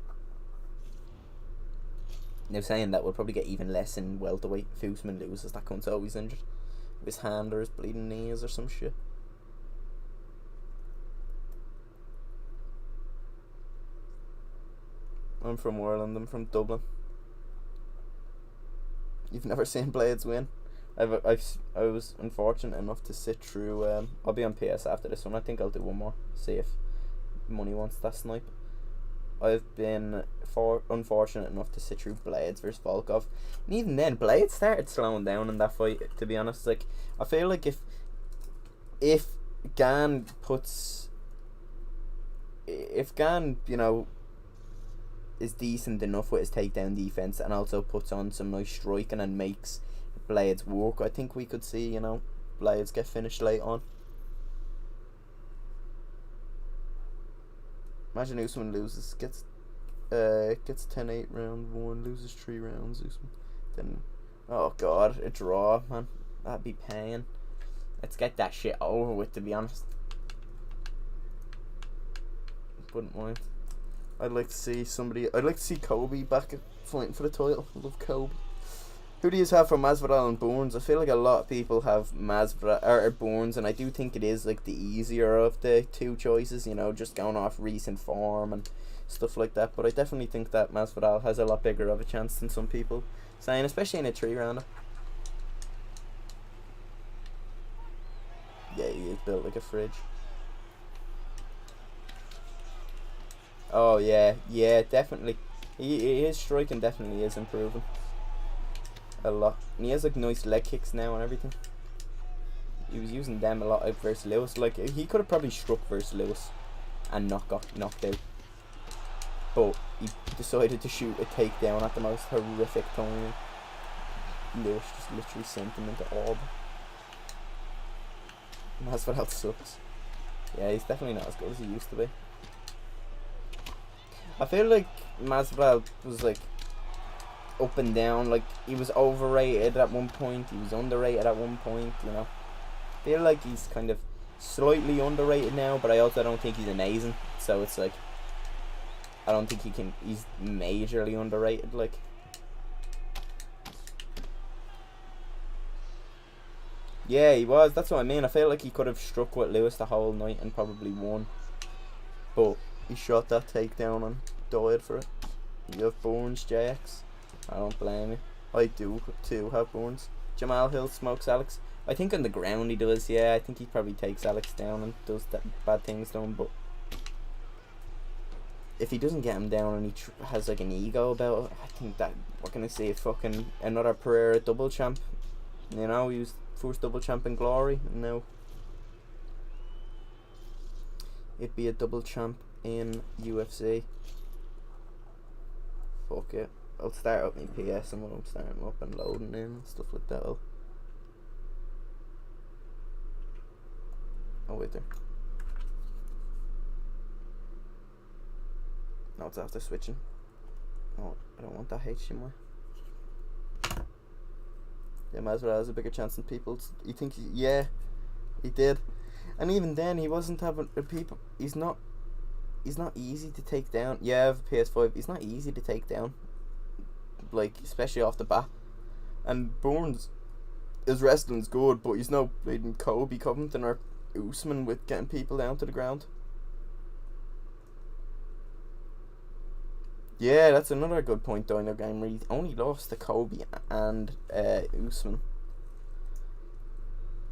Now, saying that, we'll probably get even less in welterweight if Usman loses. That cunt's always injured. His hand or his bleeding knees or some shit. I'm from Ireland. I'm from Dublin. You've never seen Blades win? I was unfortunate enough to sit through. I'll be on PS after this one. I think I'll do one more. See if money wants that snipe. I've been unfortunate enough to sit through Blades versus Volkov, and even then, Blades started slowing down in that fight. To be honest, like, I feel like if Gan, you know, is decent enough with his takedown defense and also puts on some nice striking and makes Blades work, I think we could see, you know, Blades get finished late on. Imagine Usman loses, gets 10-8 round 1, loses 3 rounds, Usman. Then, oh god, a draw, man. That'd be pain. Let's get that shit over with, to be honest. Wouldn't mind. I'd like to see Kobe back fighting for the title. I love Kobe. Who do you have for Masvidal and Burns? I feel like a lot of people have Masvidal or Burns, and I do think it is like the easier of the two choices, you know, just going off recent form and stuff like that. But I definitely think that Masvidal has a lot bigger of a chance than some people saying, especially in a 3-rounder. Yeah, he is built like a fridge. Oh yeah, definitely. His striking definitely is improving a lot, and he has like nice leg kicks now and everything. He was using them a lot out versus Lewis. Like, he could have probably struck versus Lewis and not got knocked out, but he decided to shoot a takedown at the most horrific time. Lewis just literally sent him into orb. Masvidal sucks. Yeah, he's definitely not as good as he used to be. I feel like Masvidal was like up and down. Like, he was overrated at one point, he was underrated at one point, you know. I feel like he's kind of slightly underrated now, but I also don't think he's amazing. So it's like, I don't think he's majorly underrated, like. Yeah, he was, that's what I mean. I feel like he could have struck with Lewis the whole night and probably won, but he shot that takedown and died for it. You have Burns, JX. I don't blame you. I do too have Burns. Jamal Hill smokes Alex. I think on the ground he does, yeah. I think he probably takes Alex down and does that bad things to him, but if he doesn't get him down and he has like an ego about it, I think that we're going to see a fucking another Pereira double champ. You know, he was first double champ in Glory, and now it'd be a double champ in UFC. Fuck it. I'll start up my PS and when I'm starting up and loading in and stuff like that, I'll Oh wait there. No, it's after switching. Oh, I don't want that HDMI. Yeah, Masvidal has a bigger chance than people. You think? Yeah, he did. And even then, he wasn't having people. He's not easy to take down. Yeah, I have a PS5. He's not easy to take down. Like, especially off the bat. And Bourne's, his wrestling's good, but he's no bleeding Kobe Covington or Usman with getting people down to the ground. Yeah, that's another good point though in their game where he only lost to Kobe and Usman.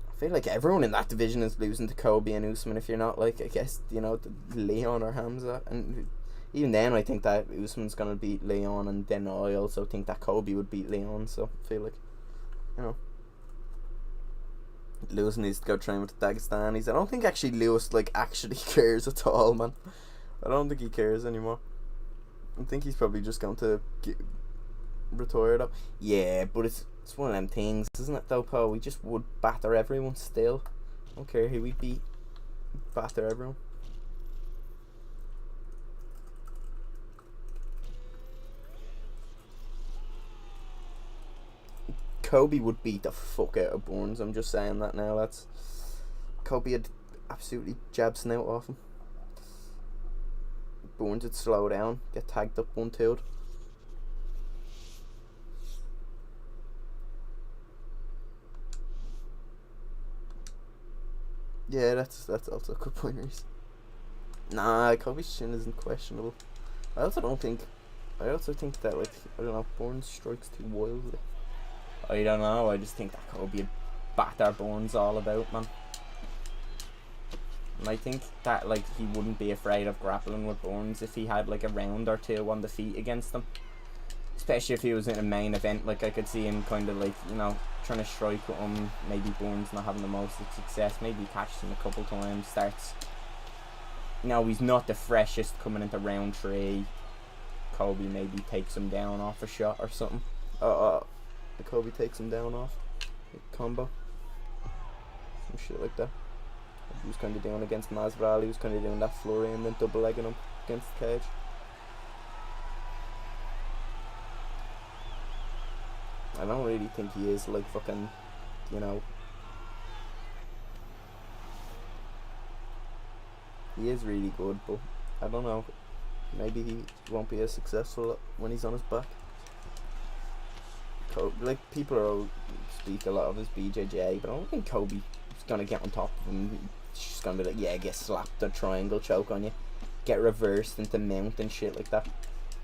I feel like everyone in that division is losing to Kobe and Usman if you're not, like, I guess, you know, Leon or Hamza. And even then I think that Usman's going to beat Leon, and then I also think that Kobe would beat Leon, so I feel like, you know, Lewis needs to go train with the Dagestanis. I don't think actually Lewis, like, actually cares at all, man. I don't think he cares anymore. I think he's probably just going to retire though. Yeah, but it's one of them things, isn't it though, Paul? We just would batter everyone still. I don't care who we beat. Batter everyone. Kobe would beat the fuck out of Burns. I'm just saying that now, lads. Kobe had absolutely jabbed snout off him. Burns would slow down, get tagged up 1-2'd. Yeah, that's also a good point, Reese. Nah, Kobe's chin isn't questionable. I also think that, like, I don't know, Burns strikes too wildly. I don't know, I just think that Kobe would batter Burns all about, man. And I think that, like, he wouldn't be afraid of grappling with Burns if he had, like, a round or two on the feet against him. Especially if he was in a main event, like, I could see him kind of, like, you know, trying to strike with him. Maybe Burns not having the most success. Maybe he catches him a couple times, starts... No, he's not the freshest coming into round 3. Kobe maybe takes him down off a shot or something. Kobe takes him down off a combo. Some shit like that. He was kind of doing against Masvidal. He was kind of doing that flurry and then double legging him against the cage. I don't really think he is, like, fucking, you know. He is really good, but I don't know. Maybe he won't be as successful when he's on his back. Like, people speak a lot of his BJJ, but I don't think Kobe's gonna get on top of him. He's just gonna be like, yeah, get slapped, a triangle choke on you, get reversed into mount and shit like that.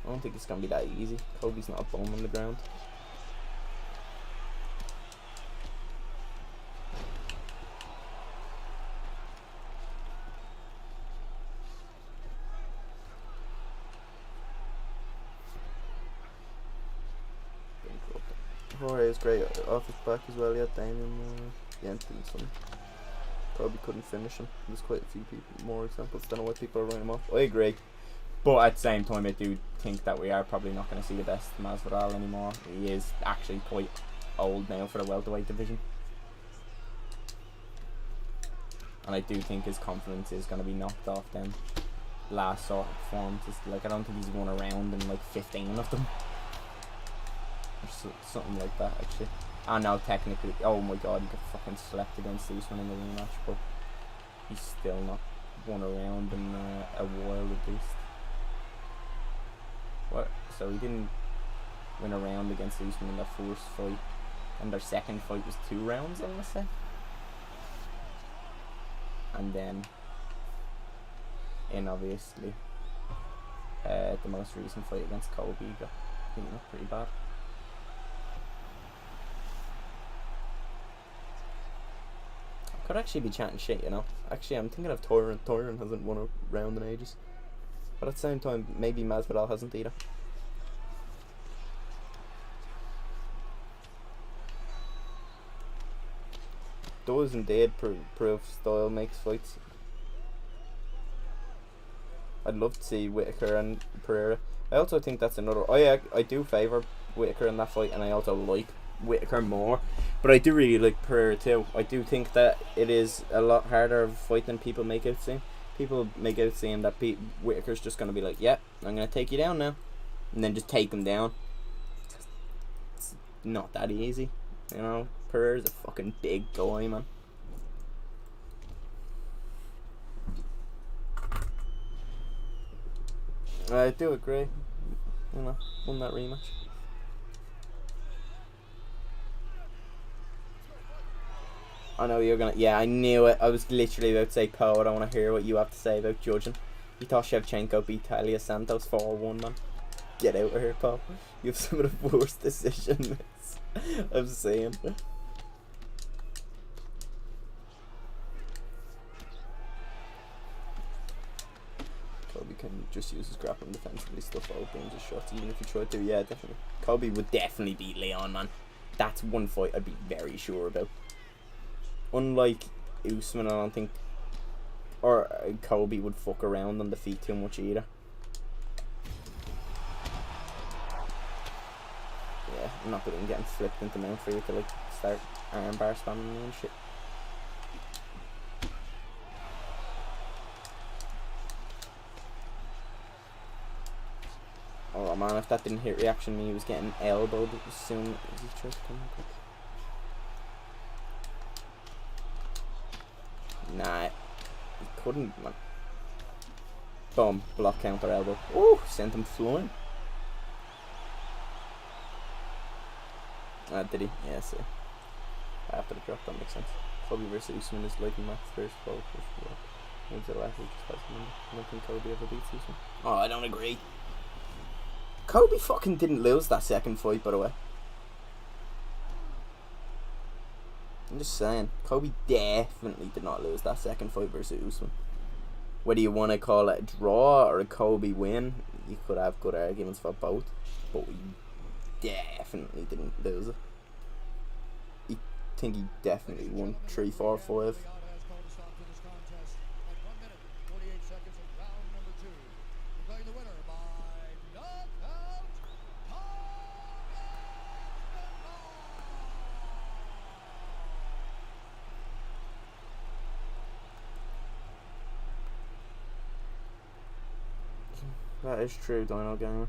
I don't think it's gonna be that easy. Kobe's not a bum on the ground. Jorge is great off his back as well. Yeah, Damien Jensen. Probably couldn't finish him. There's quite a few more examples. Don't know why people are writing him off. I agree, but at the same time, I do think that we are probably not going to see the best Masvidal anymore. He is actually quite old now for the welterweight division, and I do think his confidence is going to be knocked off then. Last sort of performances, like, I don't think he's won a round in like 15 of them. Or something like that, actually. I know, technically, oh my god, he got fucking slept against Usman in the rematch, but he's still not won a round in a while at least. What? So he didn't win a round against Usman in their first fight, and their second fight was 2 rounds, I want to say. And then, in obviously, the most recent fight against Kobe, got beaten up pretty bad. Could actually be chatting shit, you know. Actually, I'm thinking of Tyron. Tyron hasn't won a round in ages. But at the same time, maybe Masvidal hasn't either. Does indeed prove style makes fights. I'd love to see Whitaker and Pereira. I also think that's another... I do favour Whittaker in that fight, and I also like Whittaker more. But I do really like Pereira too. I do think that it is a lot harder of a fight than people make out seem. People make out seem that Whittaker's just going to be like, yeah, I'm going to take you down now. And then just take him down. It's not that easy. You know, Pereira's a fucking big guy, man. I do agree. You know, won that rematch. I know you're gonna. Yeah, I knew it. I was literally about to say, Poe, I don't want to hear what you have to say about judging. You thought Shevchenko beat Talia Santos 4-1, man. Get out of here, Poe. You have some of the worst decisions I've seen. Kobe can just use his grappling defensively, stuff open his shots, even if he tried to. Yeah, definitely. Kobe would definitely beat Leon, man. That's one fight I'd be very sure about. Unlike Usman, I don't think, or Kobe would fuck around on the feet too much either. Yeah, I'm not good at getting flipped into mount for you to like start armbar spamming me and shit. Oh man, if that didn't hit reaction, me he was getting elbowed as soon as he tried to come up. Nah, he couldn't, man. Boom, block counter elbow. Ooh, sent him flying. Did he? Yeah, so after the drop, that makes sense. Kobe versus Usman is like Max first ball. When's the last week? I don't think Kobe ever beats Usman. Oh, I don't agree. Kobe fucking didn't lose that second fight, by the way. I'm just saying, Kobe definitely did not lose that second fight versus Usman. Whether you want to call it a draw or a Kobe win, you could have good arguments for both. But he definitely didn't lose it. I think he definitely won 3, 4, 5. That is true, Dino Gamer.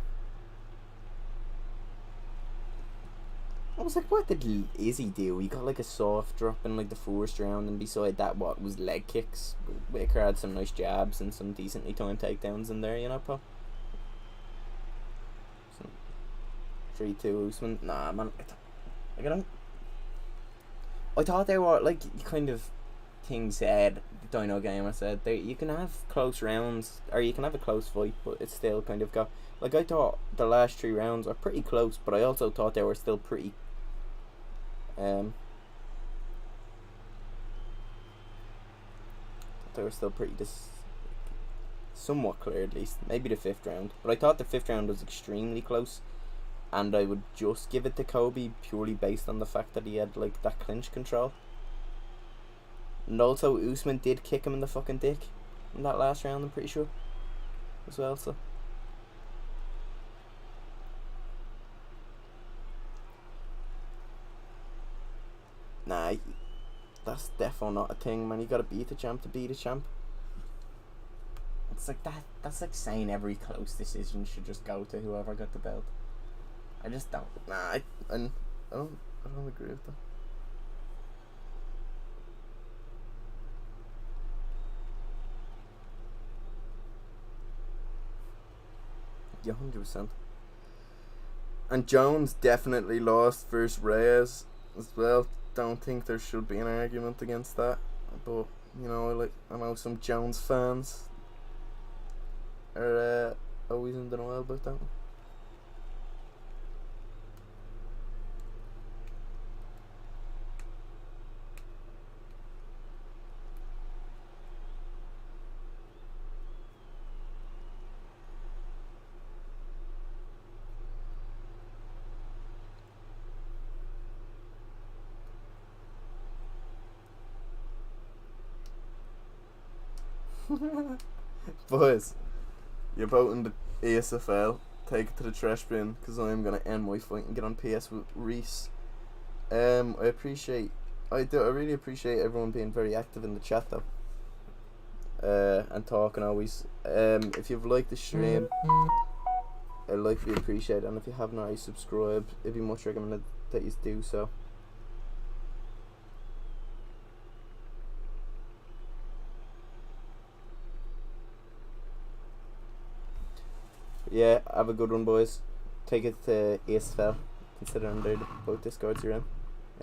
I was like, what did Izzy do? He got like a soft drop in like the first round, and beside that, what was leg kicks. Whittaker had some nice jabs and some decently timed takedowns in there, you know, Paul? 3-2 Usman. Nah, man. I thought they were like kind of things said. Dino Gamer said you can have close rounds, or you can have a close fight, but it's still kind of got. Like, I thought the last 3 rounds are pretty close, but I also thought they were still pretty. They were still pretty somewhat clear, at least. Maybe the 5th round, but I thought the 5th round was extremely close, and I would just give it to Kobe purely based on the fact that he had like that clinch control. And also, Usman did kick him in the fucking dick in that last round, I'm pretty sure, as well, so. Nah, that's definitely not a thing, man. You gotta beat the champ to beat a champ. It's like that. That's like saying every close decision should just go to whoever got the belt. I just don't. Nah, I don't agree with that. Yeah, 100%. And Jones definitely lost versus Reyes as well. Don't think there should be an argument against that. But you know, I know some Jones fans are always in denial about that one. Boys, you're voting the ESFL. take it to the trash bin because I am gonna end my fight and get on PS with Reese. I really appreciate everyone being very active in the chat though. And talking always. If you've liked the stream, a like would be appreciated, and if you haven't already subscribed, it'd be much recommended that you do so. Yeah, have a good one, boys. Take it to ASFL, considering they're both Discords you're in.